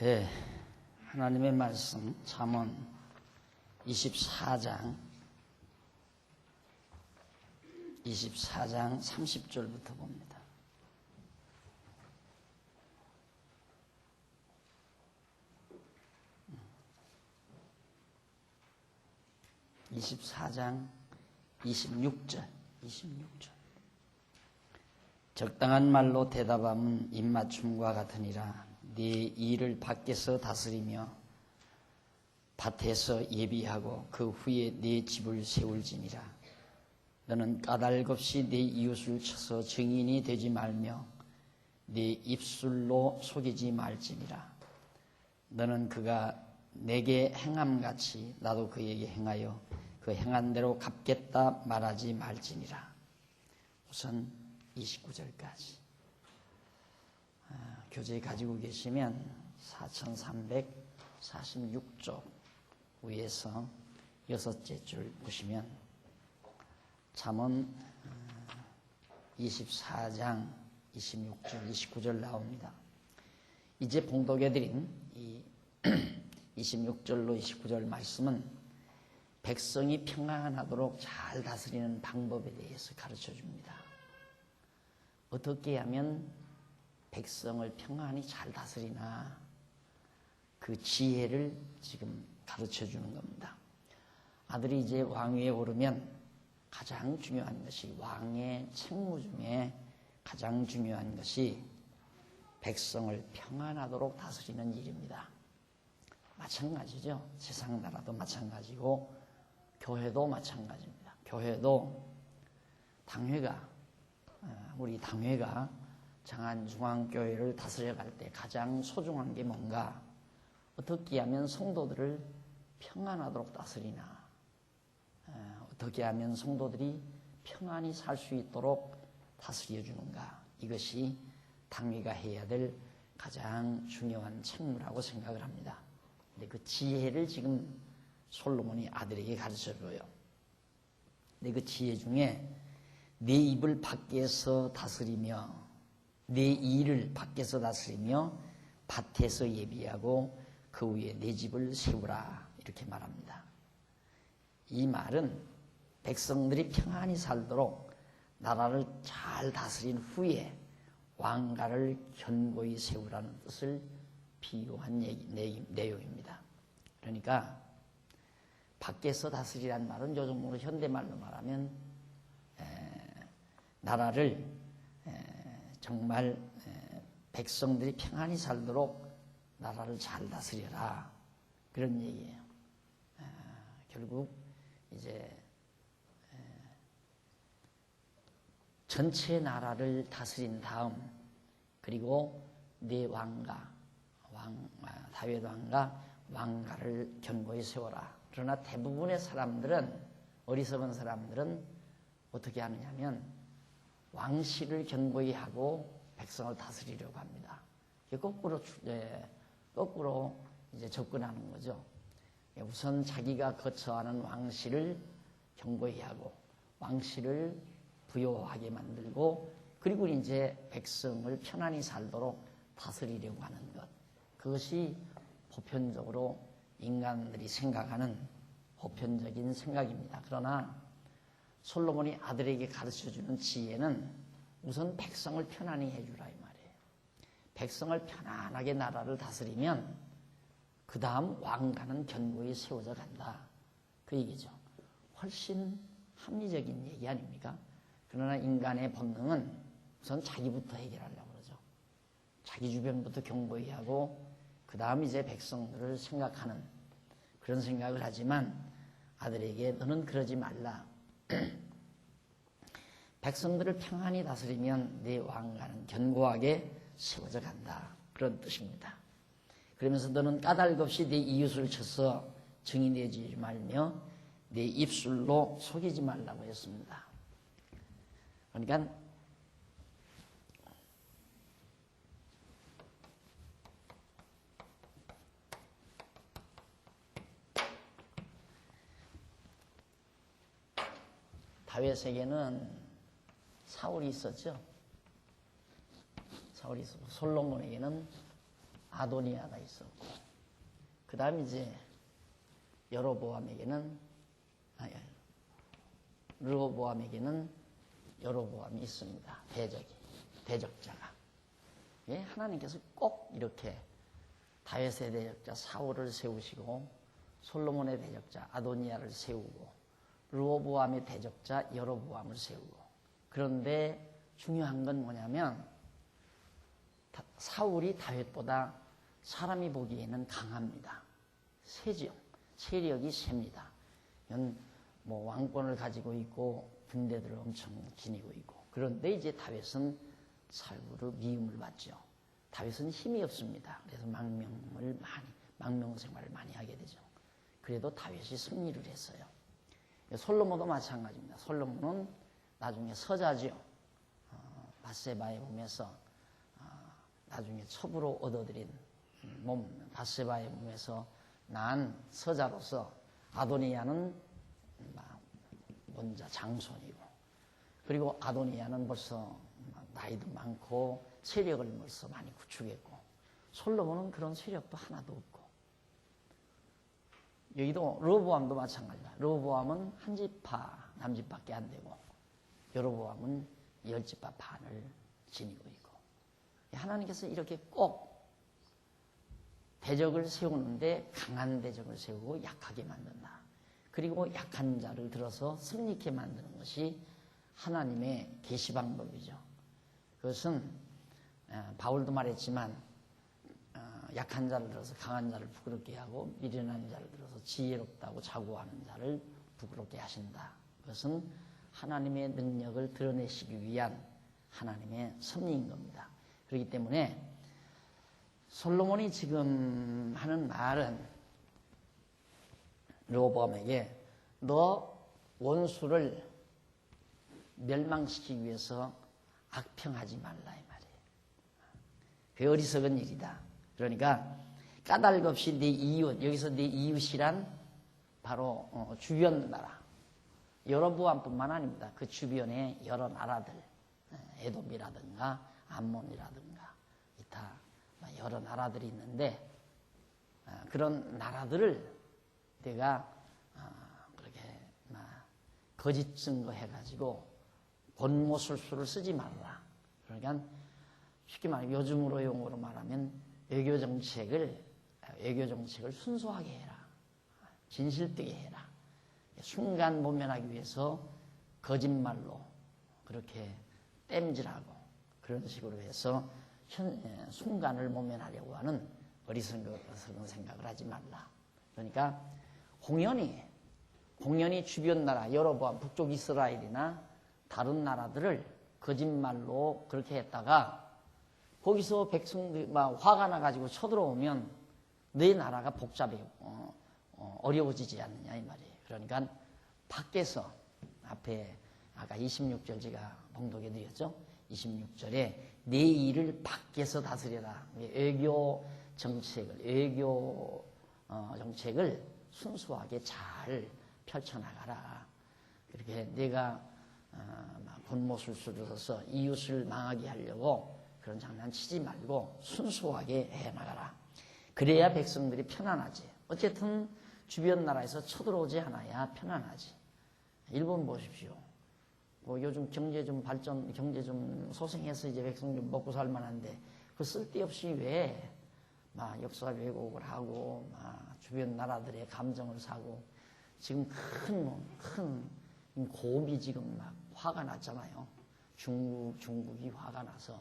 네, 하나님의 말씀 잠언 24장 30절부터 봅니다. (24장) 26절. 적당한 말로 대답함은 입맞춤과 같으니라. 네 일을 밖에서 다스리며 밭에서 예비하고 그 후에 네 집을 세울지니라. 너는 까닭없이 네 이웃을 쳐서 증인이 되지 말며 네 입술로 속이지 말지니라. 너는 그가 내게 행함같이 나도 그에게 행하여 그 행한 대로 갚겠다 말하지 말지니라. 우선 29절까지 교재 가지고 계시면 4346쪽 위에서 6째 줄 보시면 잠언 24장 26절 29절 나옵니다. 이제 봉독해드린 이 26절로 29절 말씀은 백성이 평안하도록 잘 다스리는 방법에 대해서 가르쳐 줍니다. 어떻게 하면 백성을 평안히 잘 다스리나 그 지혜를 지금 가르쳐 주는 겁니다. 아들이 이제 왕위에 오르면 가장 중요한 것이, 왕의 책무 중에 가장 중요한 것이 백성을 평안하도록 다스리는 일입니다. 마찬가지죠. 세상 나라도 마찬가지고 교회도 마찬가지입니다. 교회도 우리 당회가 장안중앙교회를 다스려갈 때 가장 소중한 게 뭔가, 어떻게 하면 성도들을 평안하도록 다스리나, 어떻게 하면 성도들이 평안히 살 수 있도록 다스려 주는가, 이것이 당회가 해야 될 가장 중요한 책무라고 생각을 합니다. 근데 그 지혜를 지금 솔로몬이 아들에게 가르쳐 줘요. 근데 그 지혜 중에 내 입을 밖에서 다스리며 내 일을 밖에서 다스리며 밭에서 예비하고 그 위에 내 집을 세우라, 이렇게 말합니다. 이 말은 백성들이 평안히 살도록 나라를 잘 다스린 후에 왕가를 견고히 세우라는 뜻을 비유한 내용입니다. 그러니까 밖에서 다스리라는 말은 요즘으로 현대말로 말하면 나라를 정말 백성들이 평안히 살도록 나라를 잘 다스려라, 그런 얘기예요. 결국 이제 전체 나라를 다스린 다음, 그리고 내 다윗 왕가 왕가를 견고히 세워라. 그러나 대부분의 사람들은, 어리석은 사람들은 어떻게 하느냐면 왕실을 견고히 하고 백성을 다스리려고 합니다. 거꾸로 이제 접근하는 거죠. 우선 자기가 거처하는 왕실을 견고히 하고 왕실을 부요하게 만들고, 그리고 이제 백성을 편안히 살도록 다스리려고 하는 것, 그것이 보편적으로 인간들이 생각하는 보편적인 생각입니다. 그러나 솔로몬이 아들에게 가르쳐주는 지혜는 우선 백성을 편안히 해주라, 이 말이에요. 백성을 편안하게 나라를 다스리면 그 다음 왕가는 견고히 세워져 간다, 그 얘기죠. 훨씬 합리적인 얘기 아닙니까? 그러나 인간의 본능은 우선 자기부터 해결하려고 그러죠. 자기 주변부터 견고히 하고 그 다음 이제 백성들을 생각하는 그런 생각을 하지만 아들에게 너는 그러지 말라. 백성들을 평안히 다스리면 내 왕가는 견고하게 세워져 간다, 그런 뜻입니다. 그러면서 너는 까닭없이 내 이웃을 쳐서 증인되지 말며 내 입술로 속이지 말라고 했습니다. 그러니까 다윗에게는 사울이 있었죠. 사울이 있었고 솔로몬에게는 아도니아가 있었고, 그 다음 이제 여로보암에게는 르호보암에게는 여로보암이 있습니다. 대적자가. 예, 하나님께서 꼭 이렇게 다윗의 대적자 사울을 세우시고 솔로몬의 대적자 아도니아를 세우고 르호보암의 대적자 여로보암을 세우고, 그런데 중요한 건 뭐냐면 사울이 다윗보다 사람이 보기에는 강합니다. 세죠. 세력이 셉니다. 뭐 왕권을 가지고 있고 군대들을 엄청 지니고 있고, 그런데 이제 다윗은 살구로 미움을 받죠. 다윗은 힘이 없습니다. 그래서 망명 생활을 많이 하게 되죠. 그래도 다윗이 승리를 했어요. 솔로몬도 마찬가지입니다. 솔로몬은 나중에 서자죠. 밧세바의 몸에서 나중에 첩으로 얻어들인 밧세바의 몸에서 난 서자로서, 아도니아는 원자 장손이고, 그리고 아도니아는 벌써 나이도 많고 세력을 벌써 많이 구축했고, 솔로몬은 그런 세력도 하나도 없고, 여기도 르호보암도 마찬가지다. 르호보암은 한 지파 남지밖에 안 되고, 여로보암은 10지파 반을 지니고 있고, 하나님께서 이렇게 꼭 대적을 세우는데 강한 대적을 세우고 약하게 만든다. 그리고 약한 자를 들어서 승리케 만드는 것이 하나님의 계시 방법이죠. 그것은 바울도 말했지만 약한 자를 들어서 강한 자를 부끄럽게 하고 미련한 자를 들어서 지혜롭다고 자고하는 자를 부끄럽게 하신다. 그것은 하나님의 능력을 드러내시기 위한 하나님의 섭리인 겁니다. 그렇기 때문에 솔로몬이 지금 하는 말은 르호보암에게 너 원수를 멸망시키기 위해서 악평하지 말라 이 말이에요. 그 어리석은 일이다. 그러니까 까닭 없이 네 이웃, 여기서 네 이웃이란 바로 주변 나라, 여로보암뿐만 아닙니다. 그 주변에 여러 나라들, 에돔이라든가 암몬이라든가 기타 여러 나라들이 있는데, 그런 나라들을 내가 그렇게 거짓 증거 해가지고 권모술수를 쓰지 말라. 그러니까 쉽게 말하면 요즘으로 용어로 말하면 외교 정책을 순수하게 해라. 진실되게 해라. 순간 모면하기 위해서 거짓말로 그렇게 땜질하고 그런 식으로 해서 순간을 모면하려고 하는 어리석은 생각을 하지 말라. 그러니까 공연히 주변 나라, 여로보암, 북쪽 이스라엘이나 다른 나라들을 거짓말로 그렇게 했다가 거기서 백성들이 막 화가 나가지고 쳐들어오면 내 나라가 복잡해 어려워지지 않느냐 이 말이에요. 그러니까 밖에서 앞에 아까 26절 제가 봉독해 드렸죠. 26절에 내 일을 밖에서 다스려라. 외교 정책을 순수하게 잘 펼쳐나가라. 그렇게 내가 권모술수를 써서 이웃을 망하게 하려고 그런 장난 치지 말고 순수하게 해나가라. 그래야 백성들이 편안하지. 어쨌든 주변 나라에서 쳐들어오지 않아야 편안하지. 일본 보십시오. 뭐 요즘 경제 좀 소생해서 이제 백성 좀 먹고 살 만한데, 그 쓸데없이 왜 막 역사 왜곡을 하고 막 주변 나라들의 감정을 사고, 지금 큰 고비 지금 막 화가 났잖아요. 중국이 화가 나서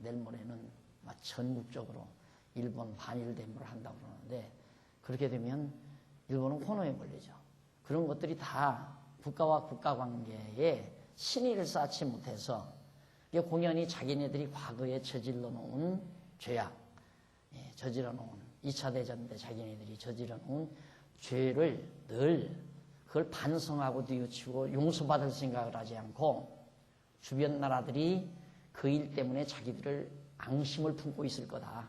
내일 모레는 막 전국적으로 일본 반일 데모를 한다고 그러는데, 그렇게 되면 일본은 코너에 걸리죠. 그런 것들이 다 국가와 국가 관계에 신의를 쌓지 못해서 공연히 자기네들이 과거에 저질러 놓은 죄악, 저질러 놓은 2차 대전 때 자기네들이 저질러 놓은 죄를 늘 그걸 반성하고 뉘우치고 용서받을 생각을 하지 않고, 주변 나라들이 그 일 때문에 자기들을 앙심을 품고 있을 거다.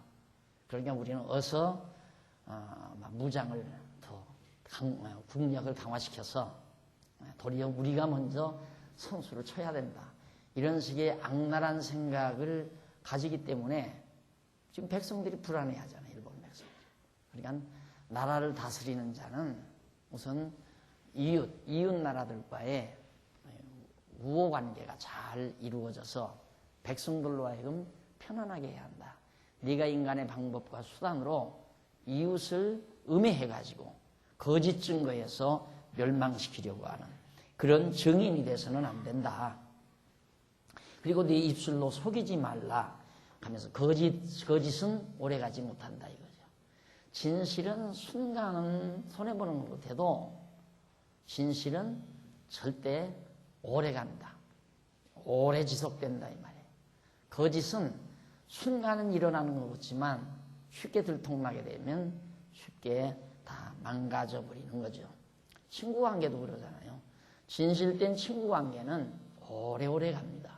그러니까 우리는 어서 무장을 더 국력을 강화시켜서 도리어 우리가 먼저 선수를 쳐야 된다. 이런 식의 악랄한 생각을 가지기 때문에 지금 백성들이 불안해하잖아요. 일본 백성들. 그러니까 나라를 다스리는 자는 우선 이웃 나라들과의 우호 관계가 잘 이루어져서 백성들로 하여금 편안하게 해야 한다. 네가 인간의 방법과 수단으로 이웃을 음해해가지고 거짓 증거에서 멸망시키려고 하는 그런 증인이 돼서는 안 된다. 그리고 네 입술로 속이지 말라 하면서 거짓은 오래가지 못한다 이거죠. 진실은 순간은 손해보는 것 같아도 진실은 절대 오래간다. 오래 지속된다 이 말이에요. 거짓은 순간은 일어나는 것 같지만 쉽게 들통나게 되면 쉽게 다 망가져버리는 거죠. 친구 관계도 그러잖아요. 진실된 친구 관계는 오래오래 갑니다.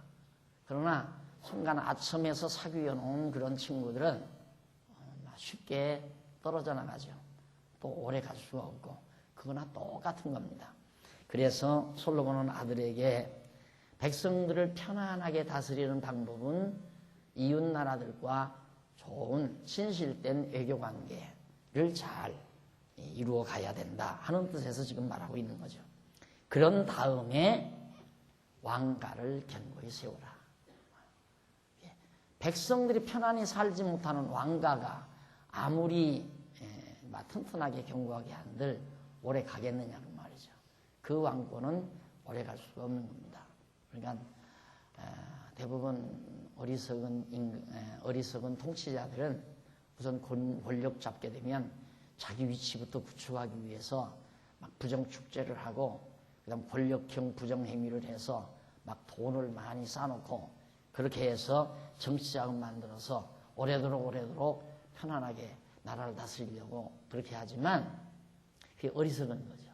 그러나 순간 아첨에서 사귀어 놓은 그런 친구들은 쉽게 떨어져 나가죠. 또 오래 갈 수가 없고 그거나 똑같은 겁니다. 그래서 솔로몬은 아들에게 백성들을 편안하게 다스리는 방법은 이웃 나라들과 좋은 진실된 외교 관계를 잘 이루어 가야 된다 하는 뜻에서 지금 말하고 있는 거죠. 그런 다음에 왕가를 견고히 세우라. 백성들이 편안히 살지 못하는 왕가가 아무리 튼튼하게 견고하게 한들 오래 가겠느냐는 말이죠. 그 왕권은 오래 갈 수가 없는 겁니다. 그러니까 대부분 어리석은 통치자들은 우선 권력 잡게 되면 자기 위치부터 구축하기 위해서 막 부정축제를 하고 그다음 권력형 부정행위를 해서 막 돈을 많이 쌓아놓고 그렇게 해서 정치자금 만들어서 오래도록 편안하게 나라를 다스리려고 그렇게 하지만 그게 어리석은 거죠.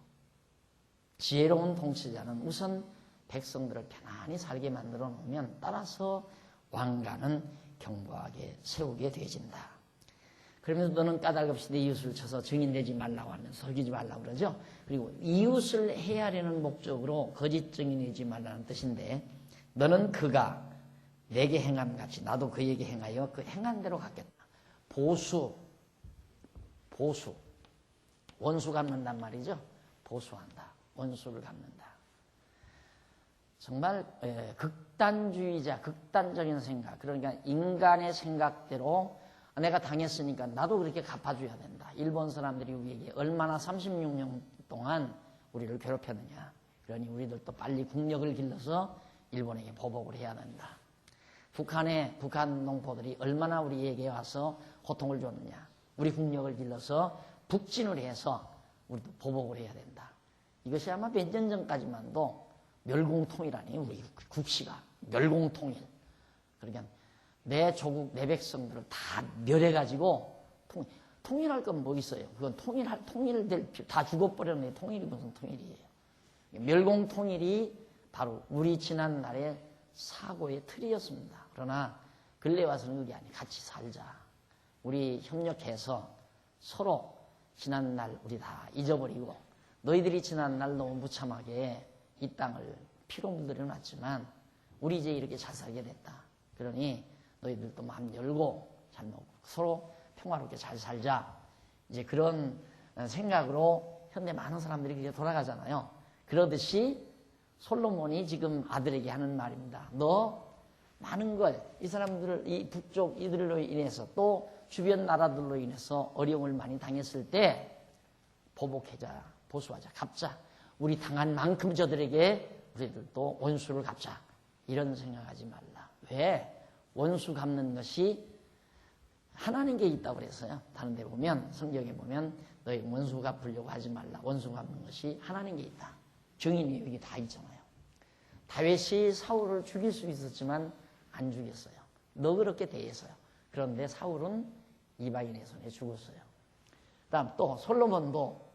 지혜로운 통치자는 우선 백성들을 편안히 살게 만들어 놓으면 따라서 왕가는 견고하게 세우게 되어진다. 그러면서 너는 까닭없이 내 이웃을 쳐서 증인되지 말라고 하면서 속이지 말라고 그러죠. 그리고 이웃을 해하려는 목적으로 거짓 증인되지 말라는 뜻인데 너는 그가 내게 행함 같이 나도 그에게 행하여 그 행한 대로 갚겠다. 보수 원수 갚는단 말이죠. 보수한다. 원수를 갚는다. 정말 극단주의자, 극단적인 생각, 그러니까 인간의 생각대로 내가 당했으니까 나도 그렇게 갚아줘야 된다. 일본 사람들이 우리에게 얼마나 36년 동안 우리를 괴롭혔느냐. 그러니 우리들도 빨리 국력을 길러서 일본에게 보복을 해야 된다. 북한 농포들이 얼마나 우리에게 와서 고통을 줬느냐. 우리 국력을 길러서 북진을 해서 우리도 보복을 해야 된다. 이것이 아마 몇 년 전까지만도 멸공통일 우리 국시가 멸공통일. 그러니까 내 조국, 내 백성들을 다 멸해가지고 통일할 건 뭐 있어요? 그건 통일될 다 죽어버렸네. 통일이 무슨 통일이에요? 멸공통일이 바로 우리 지난날의 사고의 틀이었습니다. 그러나 근래 와서는 그게 아니에요. 같이 살자. 우리 협력해서 서로 지난날 우리 다 잊어버리고 너희들이 지난날 너무 무참하게 이 땅을 피로 물들여 놨지만 우리 이제 이렇게 잘 살게 됐다. 그러니 너희들도 마음 열고 잘 먹고 서로 평화롭게 잘 살자. 이제 그런 생각으로 현대 많은 사람들이 그렇게 돌아가잖아요. 그러듯이 솔로몬이 지금 아들에게 하는 말입니다. 너 많은 걸 이 사람들을 이 북쪽 이들로 인해서 또 주변 나라들로 인해서 어려움을 많이 당했을 때 보복하자, 보수하자, 갚자. 우리 당한 만큼 저들에게 우리들도 원수를 갚자. 이런 생각하지 말라. 왜? 원수 갚는 것이 하나님께 있다고 그랬어요. 다른 데 보면 성경에 보면 너희 원수 갚으려고 하지 말라. 원수 갚는 것이 하나님께 있다. 증인이 여기 다 있잖아요. 다윗이 사울을 죽일 수 있었지만 안 죽였어요. 너그럽게 대해서요. 그런데 사울은 이방인의 손에 죽었어요. 그다음 또 솔로몬도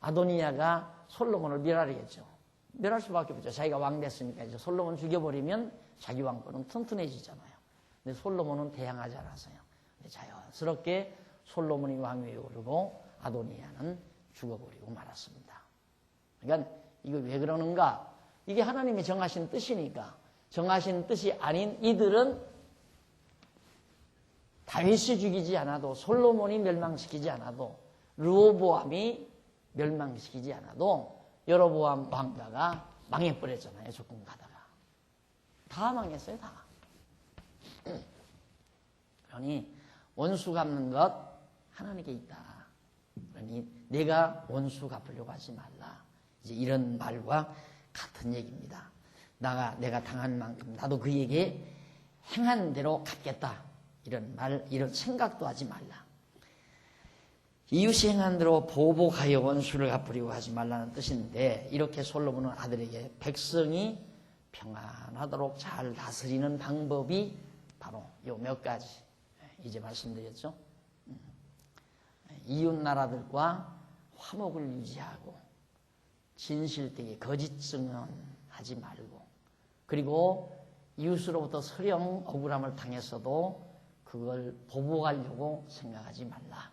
아도니아가 솔로몬을 멸하려겠죠. 멸할 수밖에 없죠. 자기가 왕 됐으니까 이제 솔로몬 죽여버리면 자기 왕권은 튼튼해지잖아요. 근데 솔로몬은 대항하지 않았어요. 근데 자연스럽게 솔로몬이 왕위에 오르고 아도니아는 죽어버리고 말았습니다. 그러니까 이거 왜 그러는가? 이게 하나님이 정하신 뜻이니까 정하신 뜻이 아닌 이들은 다윗이 죽이지 않아도, 솔로몬이 멸망시키지 않아도, 르호보암이 멸망시키지 않아도 여로보암 왕가가 망해버렸잖아요. 조금 가다가 다 망했어요. 다. 그러니 원수 갚는 것 하나님께 있다. 그러니 내가 원수 갚으려고 하지 말라. 이제 이런 말과 같은 얘기입니다. 내가 당한 만큼 나도 그에게 행한 대로 갚겠다. 이런 말, 이런 생각도 하지 말라. 이웃이 행한 대로 보복하여 원수를 갚으려고 하지 말라는 뜻인데, 이렇게 솔로몬은 아들에게 백성이 평안하도록 잘 다스리는 방법이 바로 요 몇 가지 이제 말씀드렸죠. 이웃 나라들과 화목을 유지하고, 진실되게 거짓 증언하지 말고, 그리고 이웃으로부터 서령 억울함을 당했어도 그걸 보복하려고 생각하지 말라.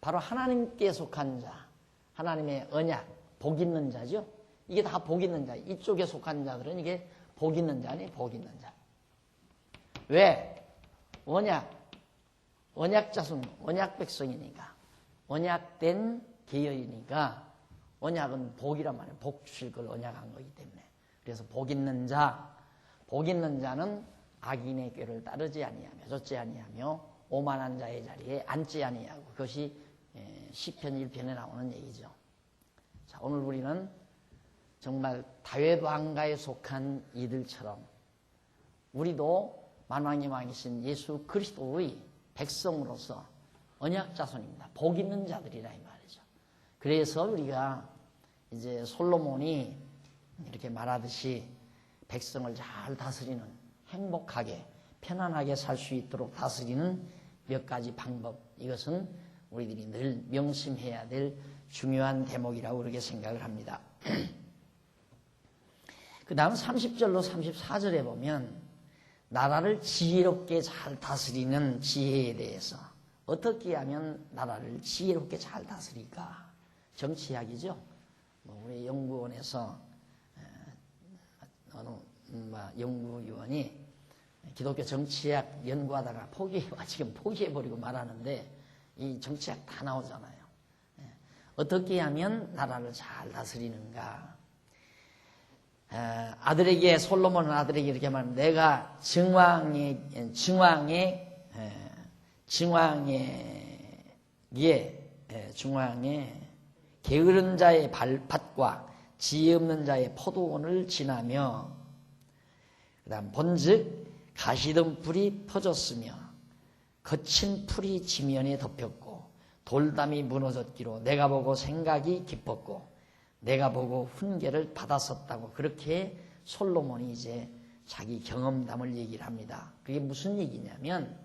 바로 하나님께 속한 자, 하나님의 언약, 복 있는 자죠. 이게 다 복 있는 자. 이쪽에 속한 자들은 이게 복 있는 자니 복 있는 자. 왜? 언약 자손, 언약 백성이니까, 언약된 계열이니까, 언약은 복이란 말이에요. 복 주실 걸 언약한 거기 때문에. 그래서 복 있는 자는 악인의 꾀를 따르지 아니하며, 좇지 아니하며, 오만한 자의 자리에 앉지 아니하고, 그것이 시편 1편에 나오는 얘기죠. 자, 오늘 우리는 정말 다윗 왕가에 속한 이들처럼 우리도 만왕의 왕이신 예수 그리스도의 백성으로서 언약 자손입니다. 복 있는 자들이라 이 말이죠. 그래서 우리가 이제 솔로몬이 이렇게 말하듯이 백성을 잘 다스리는, 행복하게 편안하게 살 수 있도록 다스리는 몇 가지 방법, 이것은 우리들이 늘 명심해야 될 중요한 대목이라고 그렇게 생각을 합니다. 그 다음 30절로 34절에 보면 나라를 지혜롭게 잘 다스리는 지혜에 대해서, 어떻게 하면 나라를 지혜롭게 잘 다스릴까? 정치학이죠. 우리 연구원에서 어느 연구위원이 기독교 정치학 연구하다가 지금 포기해버리고 말하는데, 이 정치학 다 나오잖아요. 어떻게 하면 나라를 잘 다스리는가? 솔로몬은 아들에게 이렇게 말합니다. 내가 증왕에 게으른 자의 발밭과 지혜 없는 자의 포도원을 지나며, 그 다음 본즉 가시덤불이 퍼졌으며 거친 풀이 지면에 덮였고 돌담이 무너졌기로 내가 보고 생각이 깊었고 내가 보고 훈계를 받았었다고, 그렇게 솔로몬이 이제 자기 경험담을 얘기를 합니다. 그게 무슨 얘기냐면,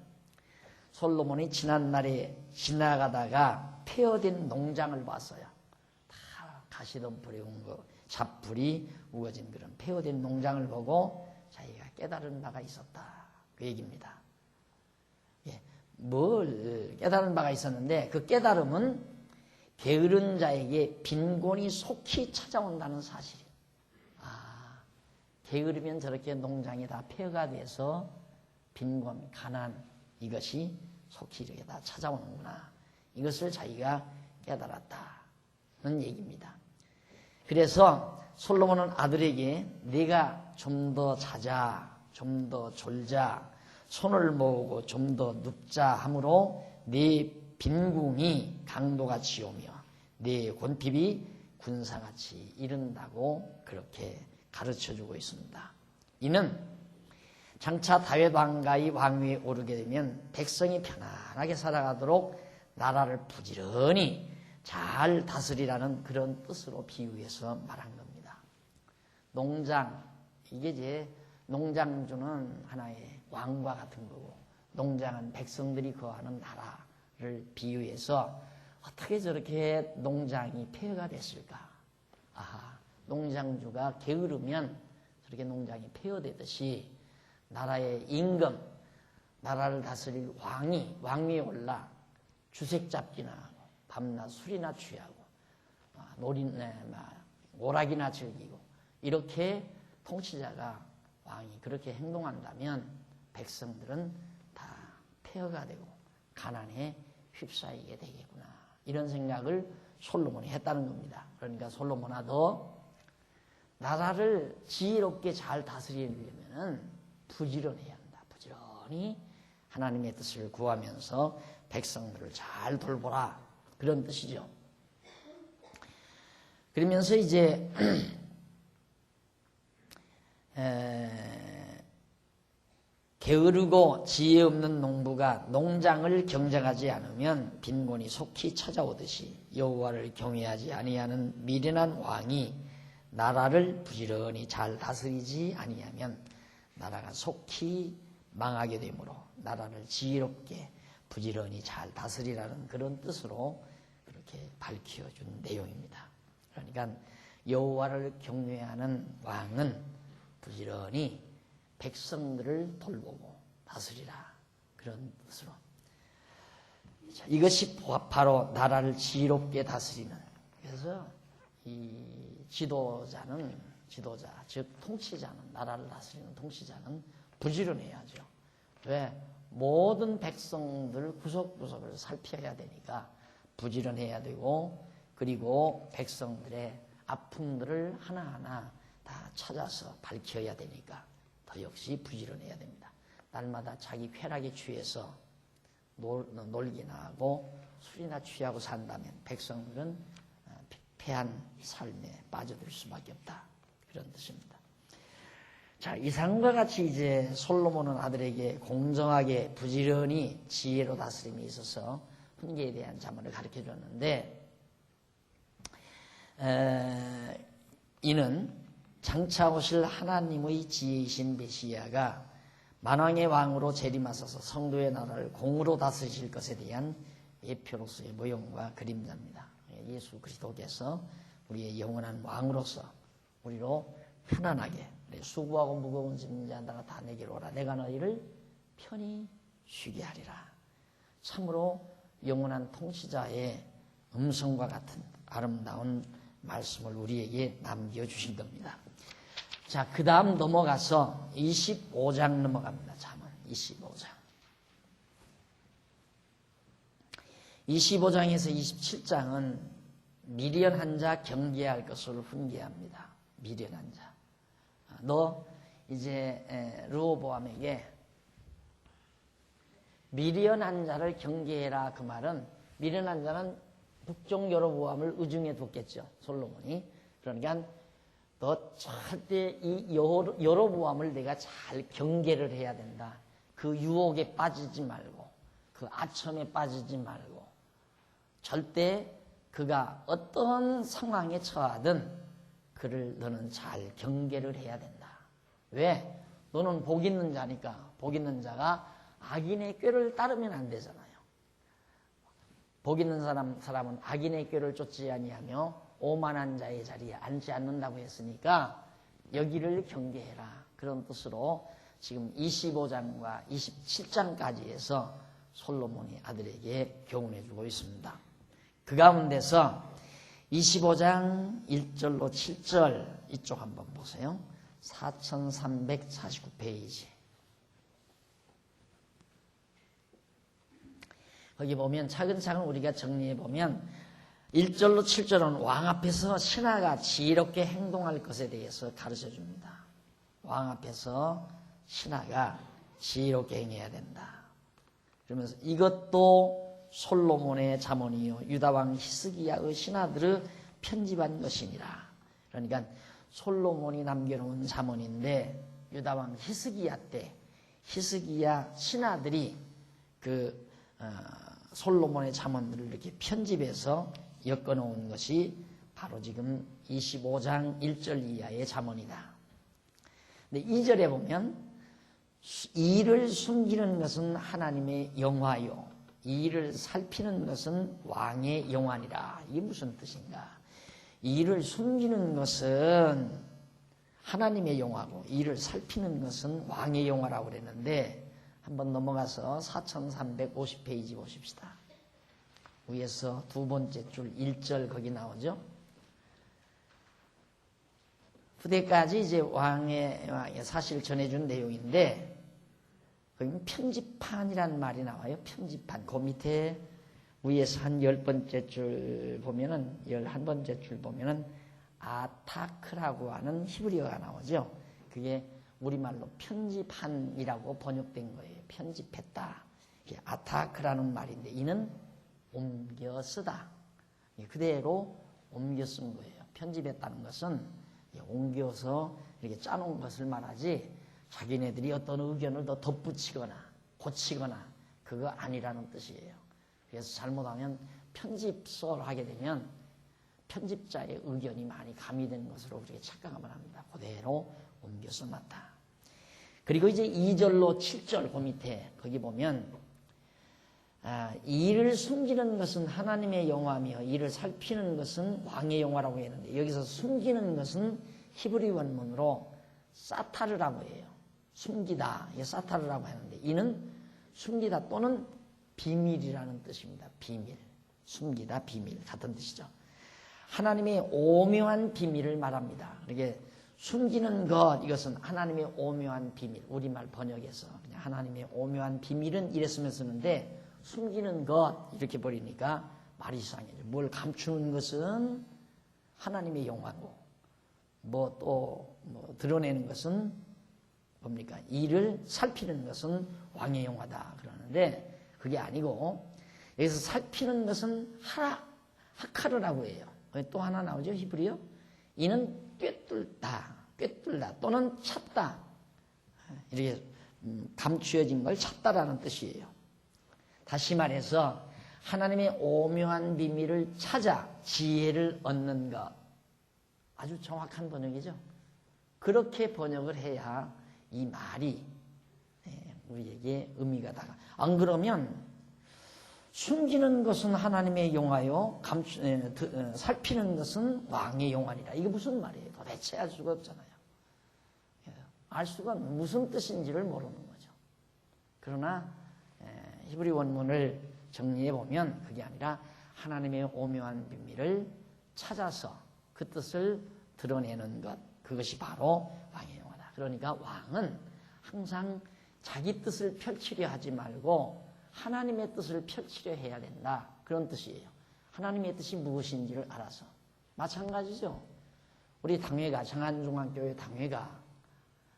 솔로몬이 지난날에 지나가다가 폐허된 농장을 봤어요. 다 가시덤불이 온 거, 잡풀이 우거진 그런 폐허된 농장을 보고 자기가 깨달은 바가 있었다. 그 얘기입니다. 뭘 깨달은 바가 있었는데, 그 깨달음은 게으른 자에게 빈곤이 속히 찾아온다는 사실이. 게으르면 저렇게 농장이 다 폐허가 돼서 빈곤, 가난, 이것이 속히 이렇게 다 찾아오는구나. 이것을 자기가 깨달았다는 얘기입니다. 그래서 솔로몬은 아들에게 네가 좀 더 자자, 좀 더 졸자, 손을 모으고 좀 더 눕자 하므로 네 빈궁이 강도같이 오며 네 곤핍이 군사같이 이른다고 그렇게 가르쳐주고 있습니다. 이는 장차 다윗 왕가의 왕위에 오르게 되면 백성이 편안하게 살아가도록 나라를 부지런히 잘 다스리라는 그런 뜻으로 비유해서 말한 겁니다. 농장, 이게 이제 농장주는 하나의 왕과 같은 거고, 농장은 백성들이 거하는 나라를 비유해서 어떻게 저렇게 농장이 폐허가 됐을까? 농장주가 게으르면 저렇게 농장이 폐허되듯이 나라의 임금, 나라를 다스릴 왕위에 올라 주색 잡기나 하고 밤낮 술이나 취하고 오락이나 즐기고, 이렇게 통치자가 왕이 그렇게 행동한다면 백성들은 다 폐허가 되고 가난에 휩싸이게 되겠구나. 이런 생각을 솔로몬이 했다는 겁니다. 그러니까 솔로몬아, 너 나라를 지혜롭게 잘 다스리려면 부지런해야 한다. 부지런히 하나님의 뜻을 구하면서 백성들을 잘 돌보라. 그런 뜻이죠. 그러면서 이제 게으르고 지혜 없는 농부가 농장을 경작하지 않으면 빈곤이 속히 찾아오듯이 여호와를 경외하지 아니하는 미련한 왕이 나라를 부지런히 잘 다스리지 아니하면 나라가 속히 망하게 되므로 나라를 지혜롭게 부지런히 잘 다스리라는 그런 뜻으로 그렇게 밝혀준 내용입니다. 그러니까 여호와를 경외하는 왕은 부지런히 백성들을 돌보고 다스리라. 그런 뜻으로. 자, 이것이 바로 나라를 지혜롭게 다스리는. 그래서 이 지도자, 즉 통치자는, 나라를 다스리는 통치자는 부지런해야죠. 왜? 모든 백성들 구석구석을 살펴야 되니까 부지런해야 되고, 그리고 백성들의 아픔들을 하나하나 다 찾아서 밝혀야 되니까 더 역시 부지런해야 됩니다. 날마다 자기 쾌락에 취해서 놀기나 하고 술이나 취하고 산다면 백성들은 패한 삶에 빠져들 수밖에 없다. 그런 뜻입니다. 자, 이상과 같이 이제 솔로몬은 아들에게 공정하게 부지런히 지혜로 다스림이 있어서 훈계에 대한 자문을 가르쳐 줬는데, 이는 장차 오실 하나님의 지혜이신 메시아가 만왕의 왕으로 재림하셔서 성도의 나라를 공으로 다스리실 것에 대한 예표로서의 모형과 그림자입니다. 예수 그리스도께서 우리의 영원한 왕으로서 우리로 편안하게 수고하고 무거운 짐진 자들아 다 내게로 오라. 내가 너희를 편히 쉬게 하리라. 참으로 영원한 통치자의 음성과 같은 아름다운 말씀을 우리에게 남겨주신 겁니다. 자, 그 다음 넘어가서 25장 넘어갑니다. 잠언 25장. 25장에서 27장은 미련한 자 경계할 것을 훈계합니다. 미련한 자. 너 이제 르호보암에게 미련한 자를 경계해라. 그 말은 미련한 자는 북쪽 여로보암을 의중에 뒀겠죠. 솔로몬이. 그러니까 너 절대 이 여로보암을 내가 잘 경계를 해야 된다. 그 유혹에 빠지지 말고 그 아첨에 빠지지 말고 절대 그가 어떤 상황에 처하든 그를 너는 잘 경계를 해야 된다. 왜? 너는 복 있는 자니까. 복 있는 자가 악인의 꾀를 따르면 안 되잖아요. 복 있는 사람은 악인의 꾀를 쫓지 아니하며 오만한 자의 자리에 앉지 않는다고 했으니까 여기를 경계해라. 그런 뜻으로 지금 25장과 27장까지 해서 솔로몬이 아들에게 교훈해주고 있습니다. 그 가운데서 25장 1절로 7절 이쪽 한번 보세요. 4349페이지. 거기 보면 차근차근 우리가 정리해보면 1절로 7절은 왕 앞에서 신하가 지혜롭게 행동할 것에 대해서 가르쳐줍니다. 왕 앞에서 신하가 지혜롭게 행해야 된다. 그러면서 이것도 솔로몬의 잠언이요 유다왕 히스기야의 신하들을 편집한 것이니라. 그러니까 솔로몬이 남겨놓은 잠언인데 유다왕 히스기야 때 히스기야 신하들이 그 솔로몬의 잠언들을 이렇게 편집해서 엮어놓은 것이 바로 지금 25장 1절 이하의 잠언이다. 근데 2절에 보면 이를 숨기는 것은 하나님의 영화요 이를 살피는 것은 왕의 영화니라. 이게 무슨 뜻인가? 이를 숨기는 것은 하나님의 영화고 이를 살피는 것은 왕의 영화라고 그랬는데 한번 넘어가서 4350페이지 보십시다. 위에서 두 번째 줄 1절 거기 나오죠. 후대까지 이제 왕의 사실 전해준 내용인데 거기 편집판이라는 말이 나와요. 편집판. 그 밑에 위에서 한 10번째 줄 보면은, 11번째 줄 보면은, 아타크라고 하는 히브리어가 나오죠. 그게 우리말로 편집한이라고 번역된 거예요. 편집했다. 아타크라는 말인데, 이는 옮겨 쓰다. 그대로 옮겨 쓴 거예요. 편집했다는 것은 옮겨서 이렇게 짜놓은 것을 말하지, 자기네들이 어떤 의견을 더 덧붙이거나 고치거나 그거 아니라는 뜻이에요. 그래서 잘못하면 편집서를 하게 되면 편집자의 의견이 많이 가미되는 것으로 그렇게 착각하면 합니다. 그대로 옮겨 써놨다. 그리고 이제 2절로 7절 그 밑에 거기 보면 이를 숨기는 것은 하나님의 영화며 이를 살피는 것은 왕의 영화라고 했는데, 여기서 숨기는 것은 히브리 원문으로 사타르라고 해요. 숨기다, 사타르라고 하는데, 이는 숨기다 또는 비밀이라는 뜻입니다. 비밀, 숨기다, 비밀 같은 뜻이죠. 하나님의 오묘한 비밀을 말합니다. 이렇게 숨기는 것, 이것은 하나님의 오묘한 비밀, 우리말 번역에서 그냥 하나님의 오묘한 비밀은 이랬으면 쓰는데, 숨기는 것 이렇게 버리니까 말이 이상해요. 뭘 감추는 것은 하나님의 영화고, 뭐 드러내는 것은 뭡니까? 이를 살피는 것은 왕의 영화다 그러는데, 그게 아니고, 여기서 살피는 것은 하카르라고 해요. 또 하나 나오죠, 히브리어. 이는 꿰뚫다 또는 찾다, 이렇게 감추어진 걸 찾다라는 뜻이에요. 다시 말해서 하나님의 오묘한 비밀을 찾아 지혜를 얻는 것. 아주 정확한 번역이죠. 그렇게 번역을 해야 이 말이 우리에게 의미가 다가. 안 그러면 숨기는 것은 하나님의 영화요, 살피는 것은 왕의 영화니라. 이게 무슨 말이에요? 도대체 알 수가 없잖아요. 알 수가 무슨 뜻인지를 모르는 거죠. 그러나 히브리 원문을 정리해 보면 그게 아니라 하나님의 오묘한 비밀을 찾아서 그 뜻을 드러내는 것, 그것이 바로 왕의 영화다. 그러니까 왕은 항상 자기 뜻을 펼치려 하지 말고 하나님의 뜻을 펼치려 해야 된다, 그런 뜻이에요. 하나님의 뜻이 무엇인지를 알아서. 마찬가지죠. 우리 당회가, 장안중앙교회 당회가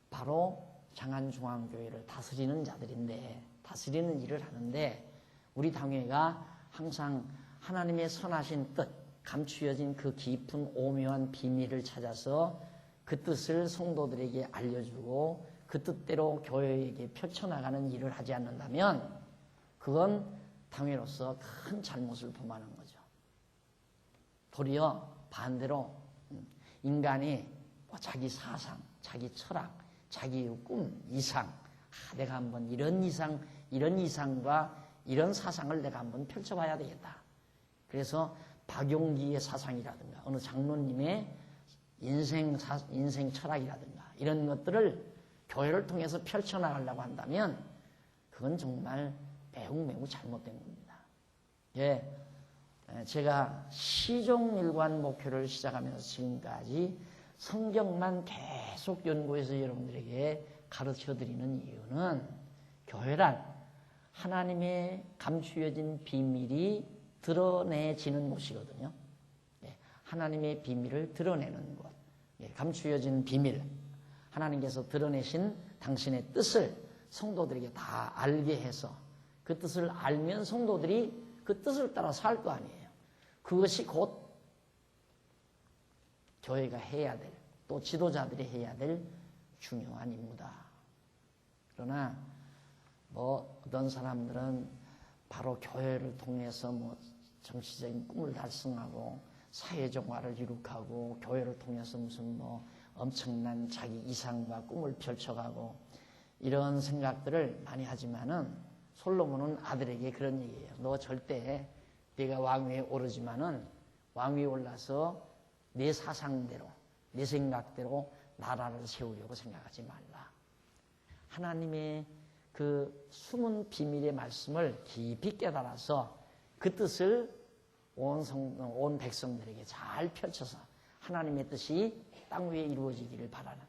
바로 장안중앙교회를 다스리는 자들인데, 다스리는 일을 하는데, 우리 당회가 항상 하나님의 선하신 뜻, 감추어진 그 깊은 오묘한 비밀을 찾아서 그 뜻을 성도들에게 알려주고 그 뜻대로 교회에게 펼쳐나가는 일을 하지 않는다면 그건 당회로서 큰 잘못을 범하는 거죠. 도리어 반대로 인간이 자기 사상, 자기 철학, 자기의 꿈, 이상, 내가 한번 이런 이상과 이런 사상을 내가 한번 펼쳐봐야 되겠다. 그래서 박용기의 사상이라든가 어느 장로님의 인생 철학이라든가 이런 것들을 교회를 통해서 펼쳐나가려고 한다면 그건 정말 매우 잘못된 겁니다. 예, 제가 시종일관 목표를 시작하면서 지금까지 성경만 계속 연구해서 여러분들에게 가르쳐드리는 이유는 교회란 하나님의 감추어진 비밀이 드러내지는 곳이거든요. 하나님의 비밀을 드러내는 곳, 감추어진 비밀, 하나님께서 드러내신 당신의 뜻을 성도들에게 다 알게 해서 그 뜻을 알면 성도들이 그 뜻을 따라 살 거 아니에요. 그것이 곧 교회가 해야 될, 또 지도자들이 해야 될 중요한 임무다. 그러나 어떤 사람들은 바로 교회를 통해서 정치적인 꿈을 달성하고 사회정화를 이룩하고 교회를 통해서 무슨 엄청난 자기 이상과 꿈을 펼쳐가고 이런 생각들을 많이 하지만은 솔로몬은 아들에게 그런 얘기예요. 너 절대 네가 왕위에 오르지만은 왕위에 올라서 내 사상대로, 내 생각대로 나라를 세우려고 생각하지 말라. 하나님의 그 숨은 비밀의 말씀을 깊이 깨달아서 그 뜻을 온 백성들에게 잘 펼쳐서 하나님의 뜻이 땅 위에 이루어지기를 바라는,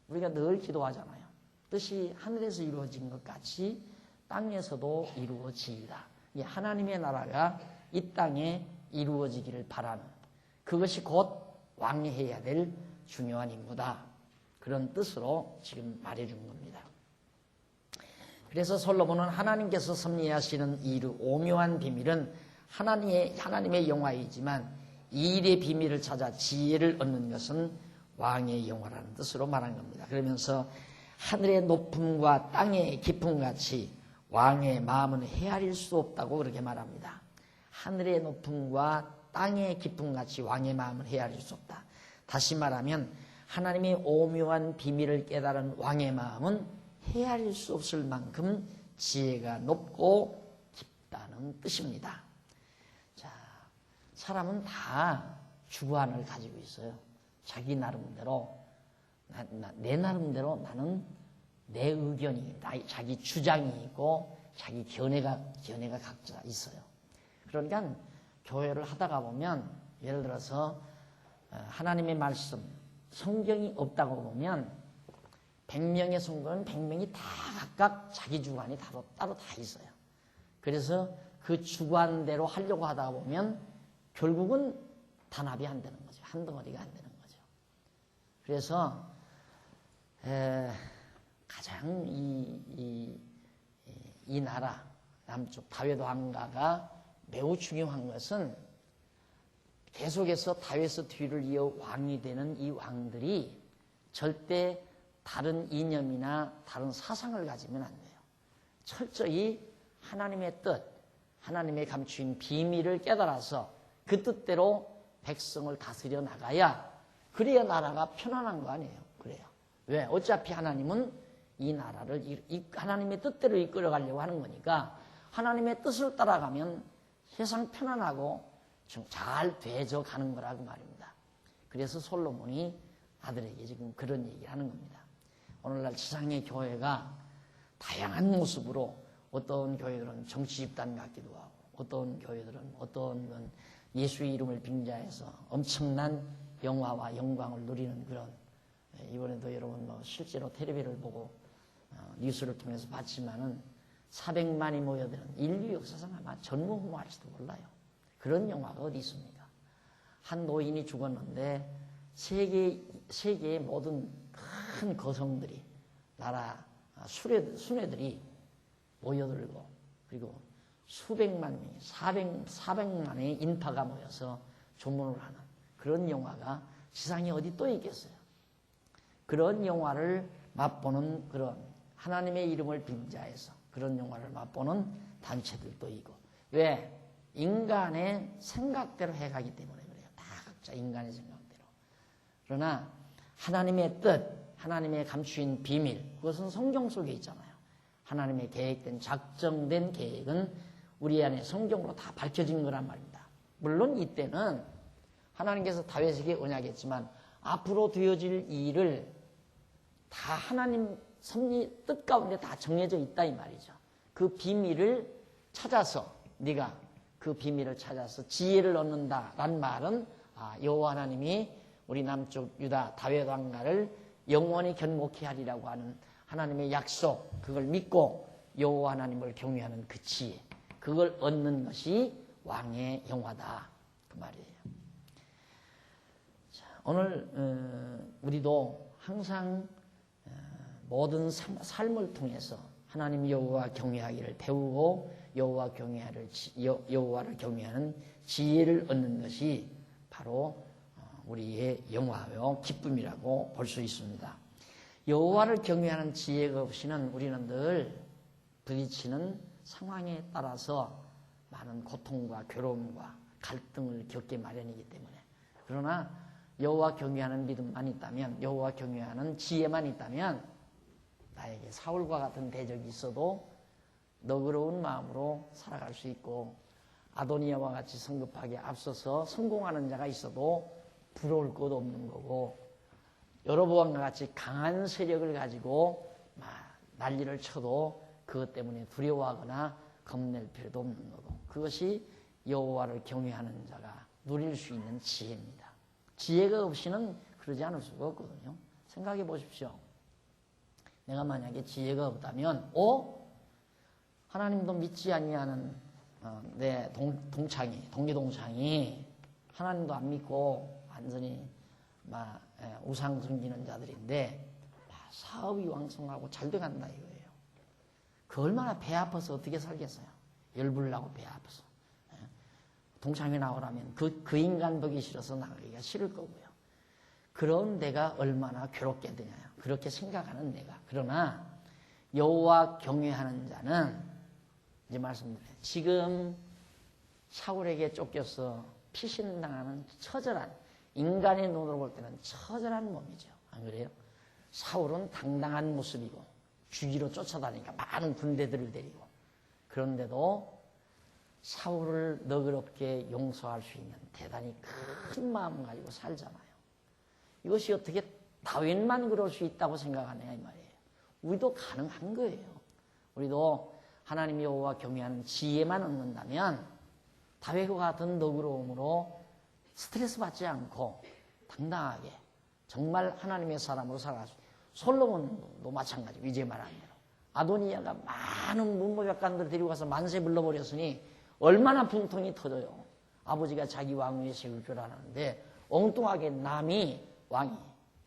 우리가 늘 기도하잖아요. 뜻이 하늘에서 이루어진 것 같이 땅에서도 이루어지이다. 하나님의 나라가 이 땅에 이루어지기를 바라는, 그것이 곧 왕이 해야 될 중요한 임무다. 그런 뜻으로 지금 말해준 겁니다. 그래서 솔로몬은 하나님께서 섭리하시는 이 오묘한 비밀은 하나님의 영화이지만 이 일의 비밀을 찾아 지혜를 얻는 것은 왕의 영화라는 뜻으로 말한 겁니다. 그러면서 하늘의 높음과 땅의 깊음 같이 왕의 마음은 헤아릴 수 없다고 그렇게 말합니다. 하늘의 높음과 땅의 깊음 같이 왕의 마음은 헤아릴 수 없다. 다시 말하면 하나님의 오묘한 비밀을 깨달은 왕의 마음은 헤아릴 수 없을 만큼 지혜가 높고 깊다는 뜻입니다. 자, 사람은 다 주관을 가지고 있어요. 자기 나름대로, 내 나름대로 나는 내 의견이, 자기 주장이 있고 자기 견해가 각자 있어요. 그러니까 교회를 하다가 보면 예를 들어서 하나님의 말씀, 성경이 없다고 보면 100명의 성도는 100명이 다 각각 자기 주관이 따로 다 있어요. 그래서 그 주관대로 하려고 하다 보면 결국은 단합이 안 되는 거죠. 한 덩어리가 안 되는 거죠. 그래서 가장 이 나라 남쪽 다윗 왕가가 매우 중요한 것은 계속해서 다윗의 뒤를 이어 왕이 되는 이 왕들이 절대 다른 이념이나 다른 사상을 가지면 안 돼요. 철저히 하나님의 뜻, 하나님의 감추인 비밀을 깨달아서 그 뜻대로 백성을 다스려 나가야, 그래야 나라가 편안한 거 아니에요. 그래요. 왜? 어차피 하나님은 이 나라를 하나님의 뜻대로 이끌어가려고 하는 거니까 하나님의 뜻을 따라가면 세상 편안하고 좀 잘 되져 가는 거라고 말입니다. 그래서 솔로몬이 아들에게 지금 그런 얘기를 하는 겁니다. 오늘날 지상의 교회가 다양한 모습으로, 어떤 교회들은 정치 집단 같기도 하고, 어떤 교회들은 어떤 예수의 이름을 빙자해서 엄청난 영화와 영광을 누리는 그런, 이번에도 여러분 실제로 텔레비를 보고 뉴스를 통해서 봤지만은 400만이 모여드는 인류 역사상 아마 전무후무할지도 몰라요. 그런 영화가 어디 있습니까? 한 노인이 죽었는데 세계의 모든 큰 거성들이, 나라 순회들이 모여들고, 그리고 수백만 명이 400만의 인파가 모여서 조문을 하는 그런 영화가 지상에 어디 또 있겠어요. 그런 영화를 맛보는, 그런 하나님의 이름을 빙자해서 그런 영화를 맛보는 단체들도 있고. 왜? 인간의 생각대로 해가기 때문에 그래요. 다 각자 인간의 생각대로. 그러나 하나님의 뜻, 하나님의 감추인 비밀, 그것은 성경 속에 있잖아요. 하나님의 계획된, 작정된 계획은 우리 안에 성경으로 다 밝혀진 거란 말입니다. 물론 이때는 하나님께서 다윗에게 언약했지만 앞으로 되어질 일을 다 하나님 섭리 뜻 가운데 다 정해져 있다 이 말이죠. 그 비밀을 찾아서, 네가 그 비밀을 찾아서 지혜를 얻는다란 말은 여호와 하나님이 우리 남쪽 유다 다윗 왕가를 영원히 견고케 하리라고 하는 하나님의 약속, 그걸 믿고 여호와 하나님을 경외하는 그 지혜, 그걸 얻는 것이 왕의 영화다 그 말이에요. 자, 오늘 우리도 항상 모든 삶을 통해서 하나님 여호와 경외하기를 배우고 여호와를 경외하는 지혜를 얻는 것이 바로 우리의 영화요 기쁨이라고 볼 수 있습니다. 여호와를 경외하는 지혜가 없이는 우리는 늘 부딪히는 상황에 따라서 많은 고통과 괴로움과 갈등을 겪게 마련이기 때문에, 그러나 여호와 경외하는 믿음만 있다면, 여호와 경외하는 지혜만 있다면 나에게 사울과 같은 대적이 있어도 너그러운 마음으로 살아갈 수 있고, 아도니아와 같이 성급하게 앞서서 성공하는 자가 있어도 부러울 것 없는 거고, 여로보암과 같이 강한 세력을 가지고 난리를 쳐도 그것 때문에 두려워하거나 겁낼 필요도 없는 거고, 그것이 여호와를 경외하는 자가 누릴 수 있는 지혜입니다. 지혜가 없이는 그러지 않을 수가 없거든요. 생각해 보십시오. 내가 만약에 지혜가 없다면, 하나님도 믿지 아니하는 내 동기동창이 하나님도 안 믿고 완전히 우상 섬기는 자들인데 사업이 왕성하고 잘 돼간다 이거예요. 그 얼마나 배 아파서 어떻게 살겠어요? 열불나고 배 아파서. 동창회 나오라면 그 인간 보기 싫어서 나가기가 싫을 거고요. 그런 내가 얼마나 괴롭게 되냐, 그렇게 생각하는 내가. 그러나 여호와 경외하는 자는 이제 말씀드려요. 지금 사울에게 쫓겨서 피신당하는 처절한, 인간의 눈으로 볼 때는 처절한 몸이죠. 안 그래요? 사울은 당당한 모습이고 주기로 쫓아다니니까 많은 군대들을 데리고, 그런데도 사울을 너그럽게 용서할 수 있는 대단히 큰 마음 가지고 살잖아요. 이것이 어떻게 다윗만 그럴 수 있다고 생각하냐 이 말이에요. 우리도 가능한 거예요. 우리도 하나님 여호와 경외하는 지혜만 얻는다면 다윗과 같은 너그러움으로 스트레스 받지 않고 당당하게 정말 하나님의 사람으로 살아갈 수 있어요. 솔로몬도 마찬가지. 이제 말한 대로 아도니아가 많은 문무백관들 데리고 가서 만세 불러버렸으니 얼마나 분통이 터져요. 아버지가 자기 왕위에 세울 줄 알았는데 엉뚱하게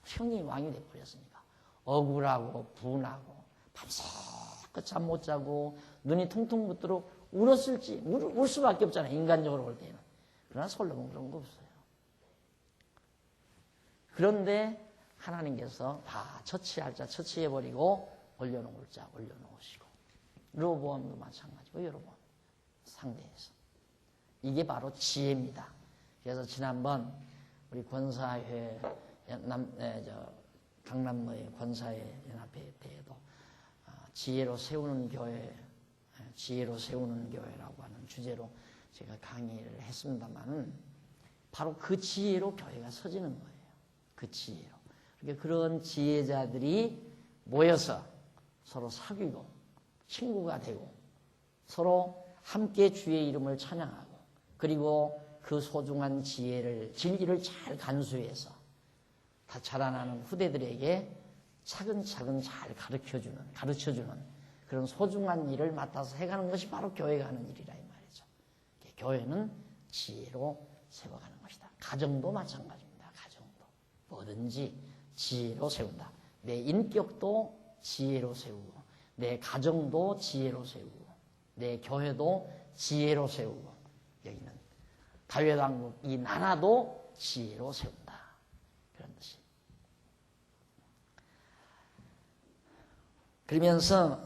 형이 왕이 돼버렸으니까 억울하고 분하고 밤새껏 잠 못 자고 눈이 퉁퉁 붓도록 울었을지, 울 수밖에 없잖아요. 인간적으로 볼 때는. 그러나 솔로몬 그런 거 없어요. 그런데 하나님께서 다 처치할 자 처치해버리고 올려놓을 자 올려놓으시고, 르호보암도 마찬가지고 여러분 상대에서. 이게 바로 지혜입니다. 그래서 지난번 우리 권사회 강남로의 권사회 연합회 때에도 지혜로 세우는 교회, 지혜로 세우는 교회라고 하는 주제로 제가 강의를 했습니다만, 바로 그 지혜로 교회가 서지는 거예요. 그 지혜로. 그러니까 그런 지혜자들이 모여서 서로 사귀고 친구가 되고 서로 함께 주의 이름을 찬양하고, 그리고 그 소중한 지혜를, 진리를 잘 간수해서 다 자라나는 후대들에게 차근차근 잘 가르쳐주는 그런 소중한 일을 맡아서 해가는 것이 바로 교회가 하는 일이라 이 말이죠. 교회는 지혜로 세워가는 것이다. 가정도 마찬가지입니다. 가정도 뭐든지 지혜로 세운다. 내 인격도 지혜로 세우고, 내 가정도 지혜로 세우고, 내 교회도 지혜로 세우고, 여기는 다윗왕국 이 나라도 지혜로 세운다. 그런 뜻이. 그러면서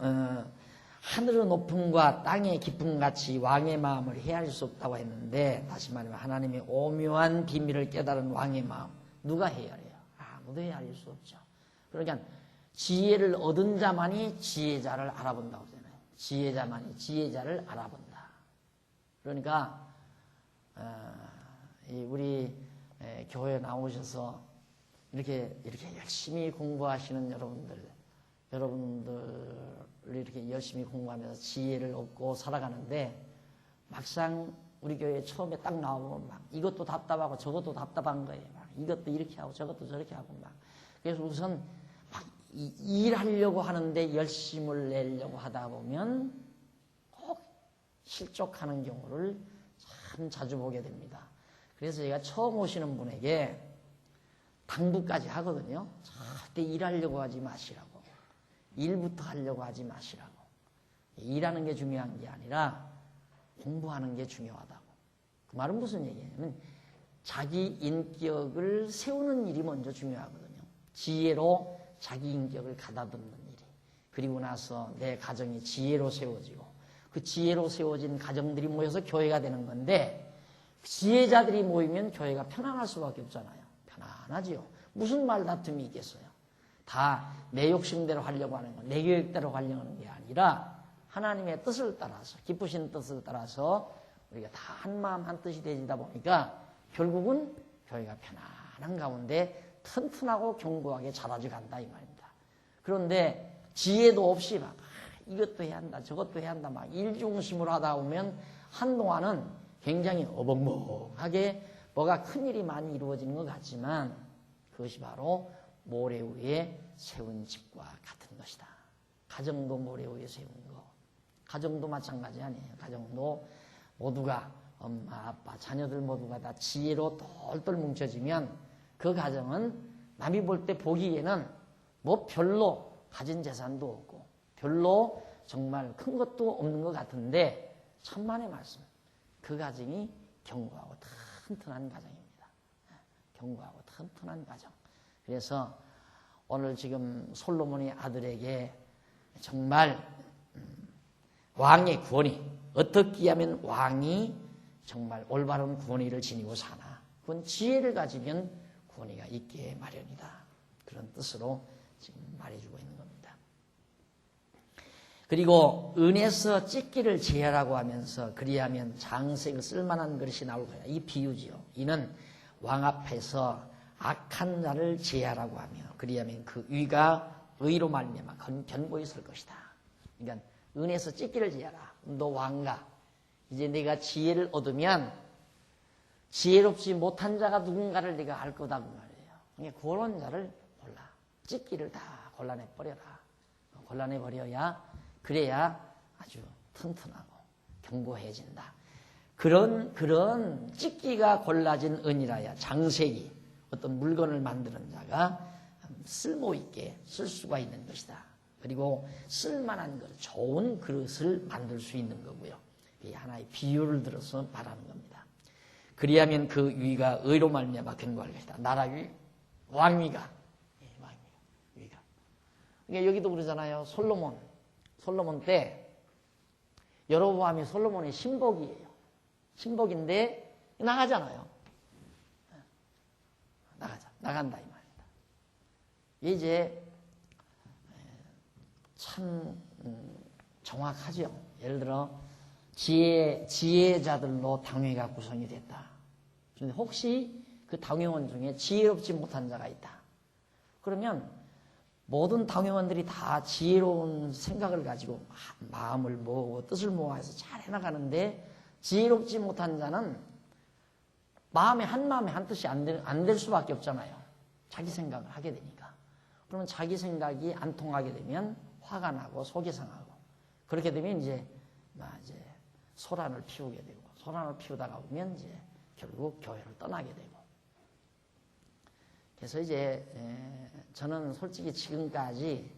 하늘의 높음과 땅의 깊음 같이 왕의 마음을 헤아릴 수 없다고 했는데, 다시 말하면 하나님의 오묘한 비밀을 깨달은 왕의 마음, 누가 헤아려요? 아무도 헤아릴 수 없죠. 그러니까 지혜를 얻은 자만이 지혜자를 알아본다고 하잖아요. 지혜자만이 지혜자를 알아본다. 그러니까 우리 교회 나오셔서 이렇게 열심히 공부하시는 여러분들이 이렇게 열심히 공부하면서 지혜를 얻고 살아가는데, 막상 우리 교회 처음에 딱 나오면 막 이것도 답답하고 저것도 답답한 거예요. 막 이것도 이렇게 하고 저것도 저렇게 하고 막. 그래서 우선 막 일하려고 하는데 열심을 내려고 하다 보면 꼭 실족하는 경우를 참 자주 보게 됩니다. 그래서 제가 처음 오시는 분에게 당부까지 하거든요. 절대 일하려고 하지 마시라고. 일부터 하려고 하지 마시라고. 일하는 게 중요한 게 아니라 공부하는 게 중요하다고. 그 말은 무슨 얘기냐면 자기 인격을 세우는 일이 먼저 중요하거든요. 지혜로 자기 인격을 가다듬는 일이. 그리고 나서 내 가정이 지혜로 세워지고, 그 지혜로 세워진 가정들이 모여서 교회가 되는 건데, 지혜자들이 모이면 교회가 편안할 수밖에 없잖아요. 편안하지요. 무슨 말다툼이 있겠어요. 다 내 욕심대로 하려고 하는 거, 내 계획대로 하려고 하는 게 아니라 하나님의 뜻을 따라서, 기쁘신 뜻을 따라서 우리가 다 한 마음 한 뜻이 되다 보니까 결국은 교회가 편안한 가운데 튼튼하고 견고하게 자라져 간다 이 말입니다. 그런데 지혜도 없이 막 이것도 해야 한다 저것도 해야 한다 막 일중심으로 하다 보면 한동안은 굉장히 어벙벙하게 뭐가 큰일이 많이 이루어지는 것 같지만, 그것이 바로 모래 위에 세운 집과 같은 것이다. 가정도 모래 위에 세운 거. 가정도 마찬가지 아니에요. 가정도 모두가 엄마, 아빠, 자녀들 모두가 다 지혜로 똘똘 뭉쳐지면 그 가정은 남이 볼 때 보기에는 뭐 별로 가진 재산도 없고 별로 정말 큰 것도 없는 것 같은데 천만의 말씀. 그 가정이 견고하고 튼튼한 가정입니다. 견고하고 튼튼한 가정. 그래서 오늘 지금 솔로몬이 아들에게 정말 왕의 구원이 어떻게 하면 왕이 정말 올바른 구원의를 지니고 사나. 그건 지혜를 가지면 구원의가 있게 마련이다. 그런 뜻으로 지금 말해주고 있는 겁니다. 그리고 은에서 찢기를 제하라고 하면서 그리하면 장색을 쓸만한 그릇이 나올 거야. 이 비유지요. 이는 왕 앞에서 악한 자를 제하라고 하며 그리하면 그 위가 의로 말미암아 견고히 설 것이다. 그러니까 은에서 찢기를 제하라. 너 왕가 이제 내가 지혜를 얻으면 지혜롭지 못한 자가 누군가를 네가 알 거다 그 말이에요. 그러니까 그런 자를 골라. 찢기를 다 골라내 버려라. 골라내 버려야 그래야 아주 튼튼하고 견고해진다. 그런 찢기가 골라진 은이라야 장색이 어떤 물건을 만드는 자가 쓸모있게 쓸 수가 있는 것이다. 그리고 쓸만한 그릇, 좋은 그릇을 만들 수 있는 거고요. 이 하나의 비유를 들어서 말하는 겁니다. 그리하면 그 위가 의로 말미암아 견고할 것이다. 나라 위, 왕위가, 위가. 그러니까 여기도 그러잖아요. 솔로몬 때 여로보암이 솔로몬의 신복이에요. 신복인데 나가잖아요. 나간다 이 말입니다. 이제 참 정확하죠. 예를 들어 지혜자들로 당회가 구성이 됐다. 그런데 혹시 그 당회원 중에 지혜롭지 못한 자가 있다. 그러면 모든 당회원들이 다 지혜로운 생각을 가지고 마음을 모으고 뜻을 모아서 잘 해나가는데 지혜롭지 못한 자는 한 마음에 한 뜻이 안 될 수밖에 없잖아요. 자기 생각을 하게 되니까. 그러면 자기 생각이 안 통하게 되면 화가 나고 속이 상하고 그렇게 되면 이제 소란을 피우게 되고 소란을 피우다가 보면 이제 결국 교회를 떠나게 되고 그래서 이제 저는 솔직히 지금까지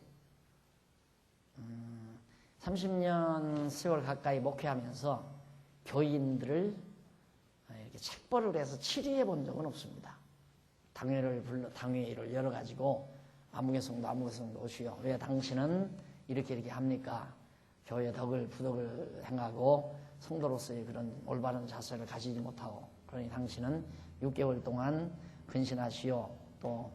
30년 세월 가까이 목회하면서 교인들을 이렇게 책벌을 해서 치료해 본 적은 없습니다. 당회를 열어가지고 아무개성도 오시오. 왜 당신은 이렇게 합니까? 교회 부덕을 행하고 성도로서의 그런 올바른 자세를 가지지 못하고 그러니 당신은 6개월 동안 근신하시오. 또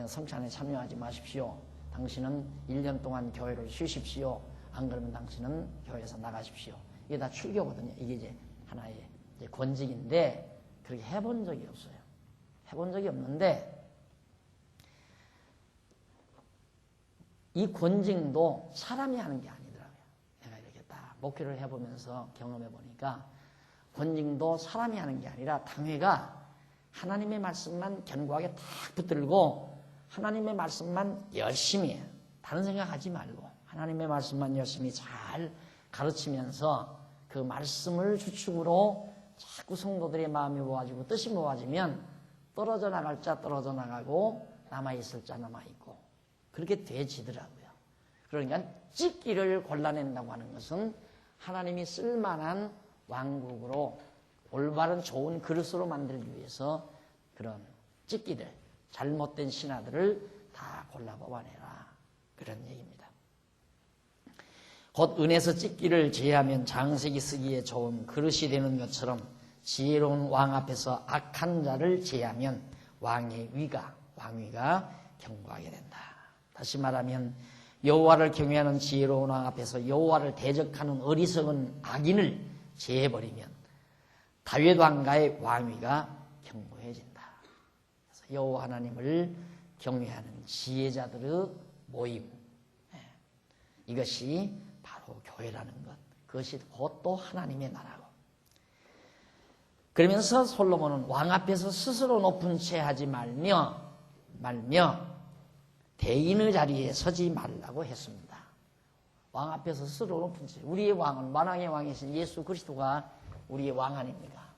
성찬에 참여하지 마십시오. 당신은 1년 동안 교회를 쉬십시오. 안 그러면 당신은 교회에서 나가십시오. 이게 다 출교거든요. 이게 이제 하나의 권직인데 그렇게 해본 적이 없어요. 해본 적이 없는데 이 권징도 사람이 하는 게 아니더라고요. 내가 이렇게 딱 목회를 해보면서 경험해보니까 권징도 사람이 하는 게 아니라 당회가 하나님의 말씀만 견고하게 딱 붙들고 하나님의 말씀만 열심히 해요. 다른 생각하지 말고 하나님의 말씀만 열심히 잘 가르치면서 그 말씀을 주축으로 자꾸 성도들의 마음이 모아지고 뜻이 모아지면 떨어져 나갈 자 떨어져 나가고 남아있을 자 남아있고 그렇게 되지더라고요. 그러니까 찢기를 골라낸다고 하는 것은 하나님이 쓸만한 왕국으로 올바른 좋은 그릇으로 만들기 위해서 그런 찢기들, 잘못된 신하들을 다 골라 뽑아내라. 그런 얘기입니다. 곧 은에서 찢기를 제하면 장색이 쓰기에 좋은 그릇이 되는 것처럼 지혜로운 왕 앞에서 악한 자를 제하면 왕위가 견고하게 된다. 다시 말하면 여호와를 경외하는 지혜로운 왕 앞에서 여호와를 대적하는 어리석은 악인을 제해버리면 다윗 왕가의 왕위가 견고해진다. 그래서 여호와 하나님을 경외하는 지혜자들의 모임, 이것이 바로 교회라는 것. 그것이 곧 또 하나님의 나라고. 그러면서 솔로몬은 왕 앞에서 스스로 높은 채 하지 말며 대인의 자리에 서지 말라고 했습니다. 왕 앞에서 스스로 높은 지. 우리의 왕은 만왕의 왕이신 예수 그리스도가 우리의 왕 아닙니까?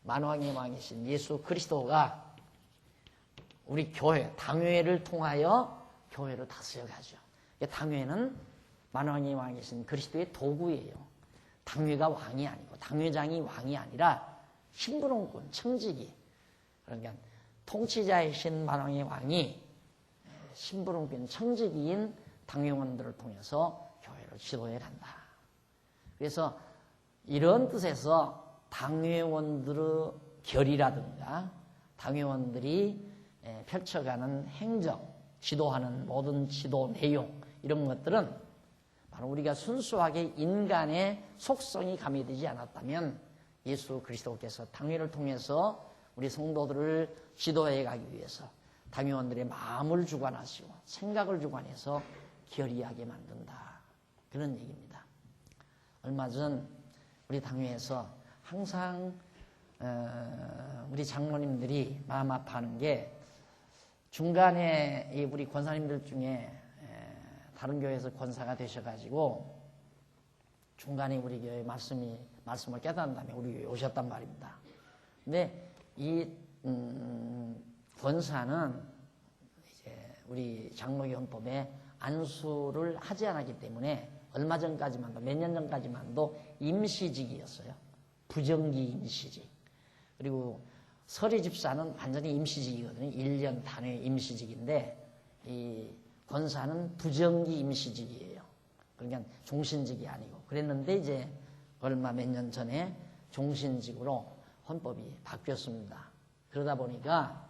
만왕의 왕이신 예수 그리스도가 우리 교회, 당회를 통하여 교회를 다스려가죠. 당회는 만왕의 왕이신 그리스도의 도구예요. 당회가 왕이 아니고 당회장이 왕이 아니라 신부름꾼, 청지기. 그러니까 통치자이신 만왕의 왕이 신부름꾼, 청지기인 당회원들을 통해서 교회를 지도해 간다. 그래서 이런 뜻에서 당회원들의 결의라든가 당회원들이 펼쳐가는 행정, 지도하는 모든 지도 내용 이런 것들은 바로 우리가 순수하게 인간의 속성이 가미되지 않았다면 예수 그리스도께서 당회를 통해서 우리 성도들을 지도해 가기 위해서 당회원들의 마음을 주관하시고 생각을 주관해서 결의하게 만든다. 그런 얘기입니다. 얼마 전 우리 당회에서 항상 우리 장로님들이 마음 아파하는 게 중간에 우리 권사님들 중에 다른 교회에서 권사가 되셔가지고 중간에 우리 교회 말씀을 깨달은 다음에 우리 교회에 오셨단 말입니다. 근데 이 권사는 이제 우리 장로교헌법에 안수를 하지 않았기 때문에 얼마 전까지만도 몇 년 전까지만도 임시직이었어요. 부정기 임시직. 그리고 서리 집사는 완전히 임시직이거든요. 1년 단위 임시직인데 이 권사는 부정기 임시직이에요. 그러니까 종신직이 아니고 그랬는데 이제 얼마 몇 년 전에 종신직으로 헌법이 바뀌었습니다. 그러다 보니까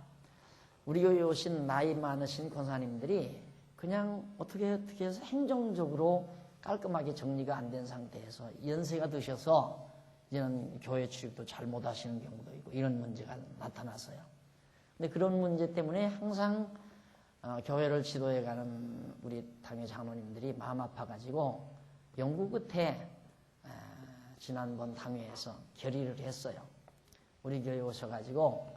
우리 교회에 오신 나이 많으신 권사님들이 그냥 어떻게 해서 행정적으로 깔끔하게 정리가 안 된 상태에서 연세가 드셔서 이제는 교회 출입도 잘 못하시는 경우도 있고 이런 문제가 나타났어요. 근데 그런 문제 때문에 항상 교회를 지도해가는 우리 당회 장로님들이 마음 아파가지고 연구 끝에 지난번 당회에서 결의를 했어요. 우리 교회에 오셔가지고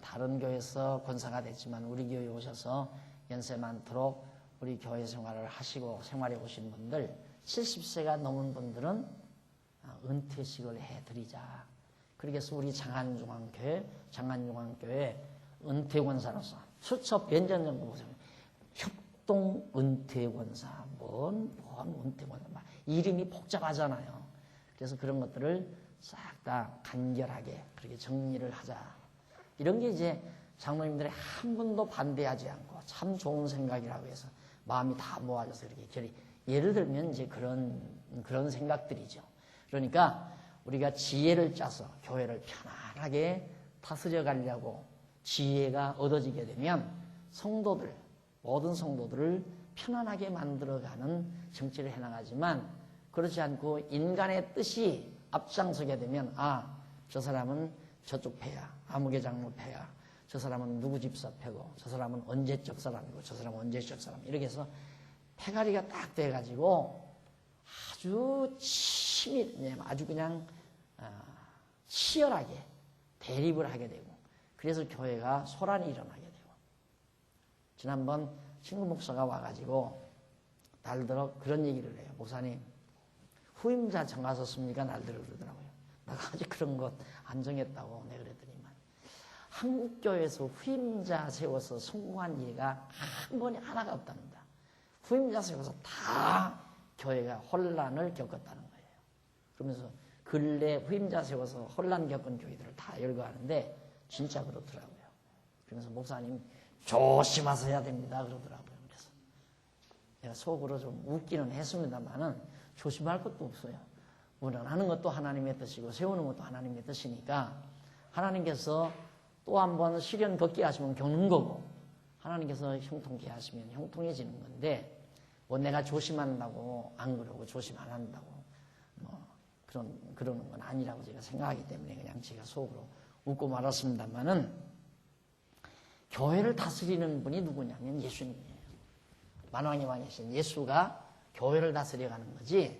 다른 교회에서 권사가 됐지만 우리 교회에 오셔서 연세 많도록 우리 교회 생활을 하시고 생활해 오신 분들 70세가 넘은 분들은 은퇴식을 해드리자. 그렇게 해서 우리 장안중앙교회 은퇴권사로서 수첩 몇년 정도 보세요. 협동 은퇴권사, 뭔 은퇴권사, 이름이 복잡하잖아요. 그래서 그런 것들을 싹 다 간결하게 그렇게 정리를 하자. 이런 게 이제 장로님들이 한 번도 반대하지 않고 참 좋은 생각이라고 해서 마음이 다 모아져서 이렇게 결의. 예를 들면 이제 그런 생각들이죠. 그러니까 우리가 지혜를 짜서 교회를 편안하게 다스려 가려고 지혜가 얻어지게 되면 성도들, 모든 성도들을 편안하게 만들어가는 정치를 해나가지만 그렇지 않고 인간의 뜻이 앞장서게 되면 저 사람은 저쪽 패야, 아무개 장로 패야, 저 사람은 누구 집사 패고 저 사람은 언제적 사람이고 저 사람은 언제적 사람 이렇게 해서 패가리가 딱 돼가지고 아주 아주 그냥 치열하게 대립을 하게 되고 그래서 교회가 소란이 일어나게 되고 지난번 친구 목사가 와가지고 날들어 그런 얘기를 해요. 목사님 후임자 정하셨습니까? 날들어 그러더라고요. 내가 아직 그런 것 안 정했다고 내가 그랬더니만 한국교회에서 후임자 세워서 성공한 예가 한 번이 하나가 없답니다. 후임자 세워서 다 교회가 혼란을 겪었다는 거예요. 그러면서 근래 후임자 세워서 혼란 겪은 교회들을 다 열거하는데 진짜 그렇더라고요. 그러면서 목사님 조심하셔야 됩니다 그러더라고요. 그래서 내가 속으로 좀 웃기는 했습니다만은 조심할 것도 없어요. 운행하는 것도 하나님의 뜻이고 세우는 것도 하나님의 뜻이니까 하나님께서 또 한 번 시련 겪게 하시면 겪는 거고 하나님께서 형통케 하시면 형통해지는 건데 뭐 내가 조심한다고 안 그러고 조심 안 한다고 뭐 그러는 건 아니라고 제가 생각하기 때문에 그냥 제가 속으로 웃고 말았습니다만은 교회를 다스리는 분이 누구냐면 예수님이에요. 만왕의 왕이신 예수가 교회를 다스려가는 거지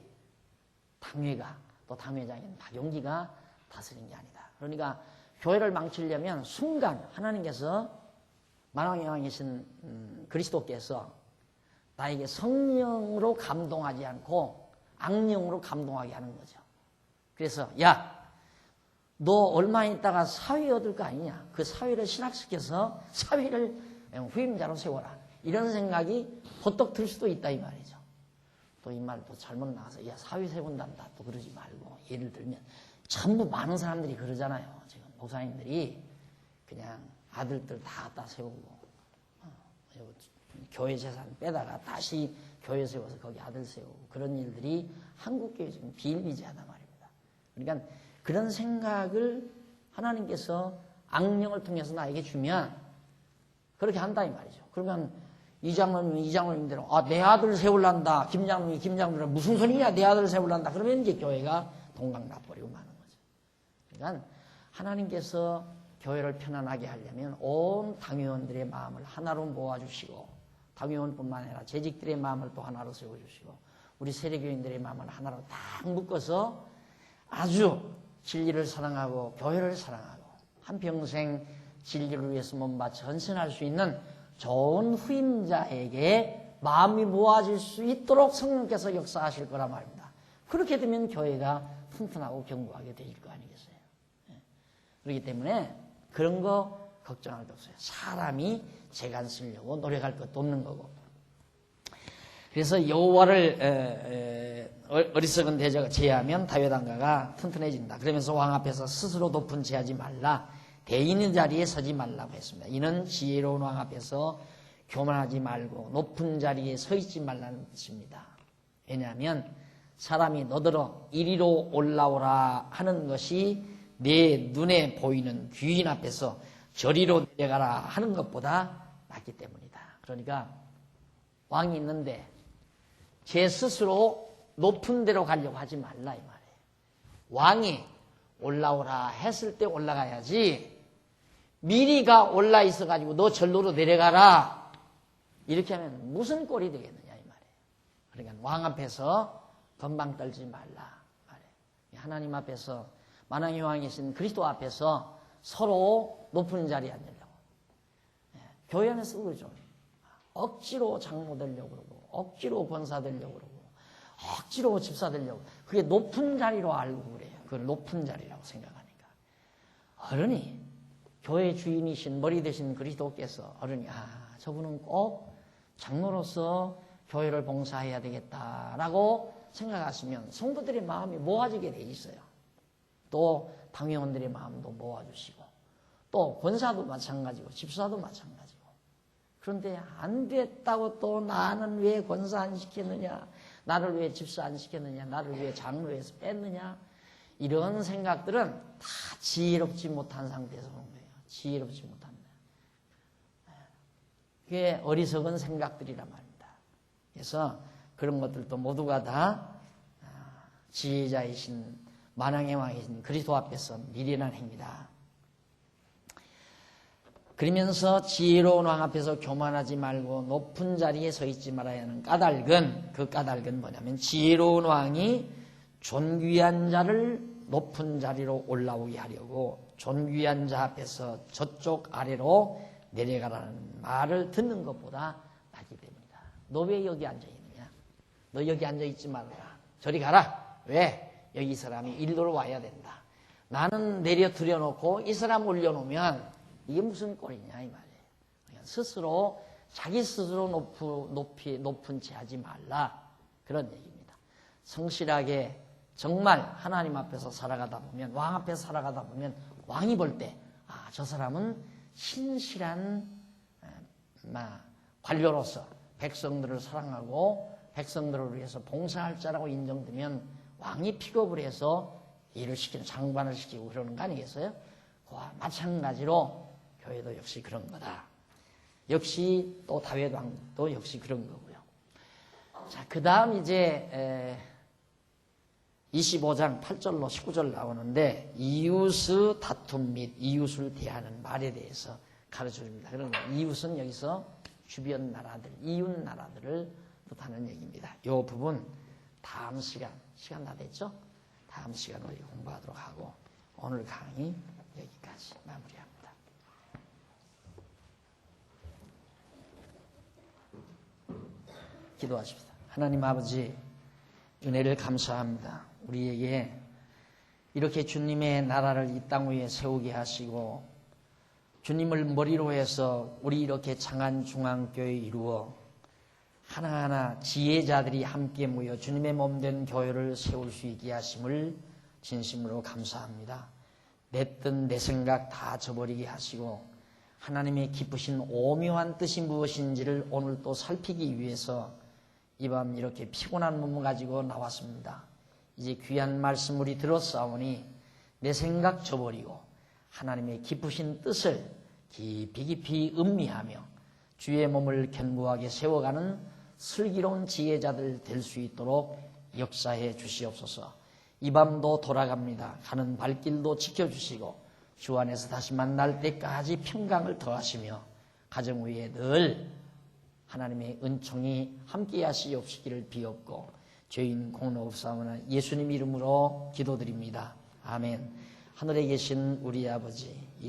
당회가 또 당회장인 박용기가 다스린 게 아니다. 그러니까 교회를 망치려면 순간 하나님께서 만왕의 왕이신 그리스도께서 나에게 성령으로 감동하지 않고 악령으로 감동하게 하는 거죠. 그래서 야, 너 얼마 있다가 사위 얻을 거 아니냐. 그 사위를 신학시켜서 사위를 후임자로 세워라. 이런 생각이 버떡 들 수도 있다 이 말이죠. 또 이 말도 잘못 나와서 야, 사위 세운단다 또 그러지 말고, 예를 들면 전부 많은 사람들이 그러잖아요. 지금 목사님들이 그냥 아들들 다 갖다 세우고 교회 재산 빼다가 다시 교회 세워서 거기 아들 세우고, 그런 일들이 한국교회 지금 비일비재하단 말입니다. 그러니까 그런 생각을 하나님께서 악령을 통해서 나에게 주면 그렇게 한다 이 말이죠. 그러면 이장로님대로 내 아들 세울란다. 김장로님 무슨 소리냐, 내 아들 세울란다. 그러면 이제 교회가 동강나버리고 마는 거죠. 그러니까 하나님께서 교회를 편안하게 하려면 온 당회원들의 마음을 하나로 모아주시고, 당회원뿐만 아니라 재직들의 마음을 또 하나로 세워주시고, 우리 세례교인들의 마음을 하나로 딱 묶어서 아주 진리를 사랑하고 교회를 사랑하고 한평생 진리를 위해서 몸 바쳐 헌신할 수 있는 좋은 후임자에게 마음이 모아질 수 있도록 성령께서 역사하실 거란 말입니다. 그렇게 되면 교회가 튼튼하고 견고하게 될 거 아니겠어요? 그렇기 때문에 그런 거 걱정할 게 없어요. 사람이 재간 쓰려고 노력할 것도 없는 거고. 그래서 여호와를 어리석은 대적을 제하면 다윗 왕가가 튼튼해진다. 그러면서 왕 앞에서 스스로 높은 제하지 말라. 대인의 자리에 서지 말라고 했습니다. 이는 지혜로운 왕 앞에서 교만하지 말고 높은 자리에 서 있지 말라는 뜻입니다. 왜냐하면 사람이 너더러 이리로 올라오라 하는 것이 내 눈에 보이는 귀인 앞에서 저리로 내려가라 하는 것보다 낫기 때문이다. 그러니까 왕이 있는데 제 스스로 높은 데로 가려고 하지 말라 이 말이에요. 왕이 올라오라 했을 때 올라가야지, 미리가 올라 있어가지고 너 절로로 내려가라 이렇게 하면 무슨 꼴이 되겠느냐 이 말이에요. 그러니까 왕 앞에서 건방 떨지 말라 말이에요. 하나님 앞에서, 만왕의 왕이신 그리스도 앞에서 서로 높은 자리에 앉으려고. 교회 안에서 그러죠. 억지로 장로 되려고 그러고, 억지로 권사 되려고 그러고, 억지로 집사 되려고. 그게 높은 자리로 알고 그래요. 그걸 높은 자리라고 생각하니까. 어른이, 교회 주인이신 머리 되신 그리스도께서 어른이 저분은 꼭 장로로서 교회를 봉사해야 되겠다라고 생각하시면 성도들의 마음이 모아지게 돼 있어요. 또 당회원들의 마음도 모아주시고, 또 권사도 마찬가지고 집사도 마찬가지고. 그런데 안 됐다고 또 나는 왜 권사 안 시켰느냐, 나를 왜 집사 안 시켰느냐, 나를 왜 장로에서 뺐느냐, 이런 생각들은 다 지혜롭지 못한 상태에서 온 거예요. 지혜롭지 못한. 그게 어리석은 생각들이란 말입니다. 그래서 그런 것들도 모두가 다 지혜자이신 만왕의 왕이신 그리스도 앞에서 미련한 행위다. 그러면서 지혜로운 왕 앞에서 교만하지 말고 높은 자리에 서 있지 말아야 하는 까닭은, 그 까닭은 뭐냐면 지혜로운 왕이 존귀한 자를 높은 자리로 올라오게 하려고 존귀한 자 앞에서 저쪽 아래로 내려가라는 말을 듣는 것보다 낫기 때문이다. 너 왜 여기 앉아있느냐? 너 여기 앉아있지 말아라. 저리 가라. 왜? 여기 이 사람이 일로로 와야 된다. 나는 내려 들여놓고 이 사람 올려놓으면 이게 무슨 꼴이냐 이 말이에요. 그러니까 스스로, 자기 스스로 높은 채 하지 말라. 그런 얘기입니다. 성실하게 정말 하나님 앞에서 살아가다 보면, 왕 앞에서 살아가다 보면 왕이 볼 때 저 사람은 신실한 관료로서 백성들을 사랑하고 백성들을 위해서 봉사할 자라고 인정되면 왕이 픽업을 해서 일을 시키는, 장관을 시키고 그러는 거 아니겠어요? 그와 마찬가지로 교회도 역시 그런 거다. 역시 또 다윗 왕도 역시 그런 거고요. 자, 그 다음 이제 25장 8절로 19절 나오는데 이웃의 다툼 및 이웃을 대하는 말에 대해서 가르쳐줍니다. 그러니까 이웃은 여기서 주변 나라들, 이웃 나라들을 뜻하는 얘기입니다. 이 부분 다음 시간 다 됐죠? 다음 시간 우리 공부하도록 하고 오늘 강의 여기까지 마무리합니다. 기도하십시다. 하나님 아버지, 은혜를 감사합니다. 우리에게 이렇게 주님의 나라를 이 땅 위에 세우게 하시고 주님을 머리로 해서 우리 이렇게 장안중앙교회 이루어 하나하나 지혜자들이 함께 모여 주님의 몸된 교회를 세울 수 있게 하심을 진심으로 감사합니다. 내 뜻, 내 생각 다 저버리게 하시고 하나님의 기쁘신 오묘한 뜻이 무엇인지를 오늘 또 살피기 위해서 이 밤 이렇게 피곤한 몸을 가지고 나왔습니다. 이제 귀한 말씀 우리 들었사오니 내 생각 저버리고 하나님의 기쁘신 뜻을 깊이 음미하며 주의 몸을 견고하게 세워가는 슬기로운 지혜자들 될 수 있도록 역사해 주시옵소서. 이 밤도 돌아갑니다. 가는 발길도 지켜주시고 주 안에서 다시 만날 때까지 평강을 더하시며 가정 위에 늘 하나님의 은총이 함께 하시옵시기를 비옵고 죄인 공로 없사오나 예수님 이름으로 기도드립니다. 아멘. 하늘에 계신 우리 아버지,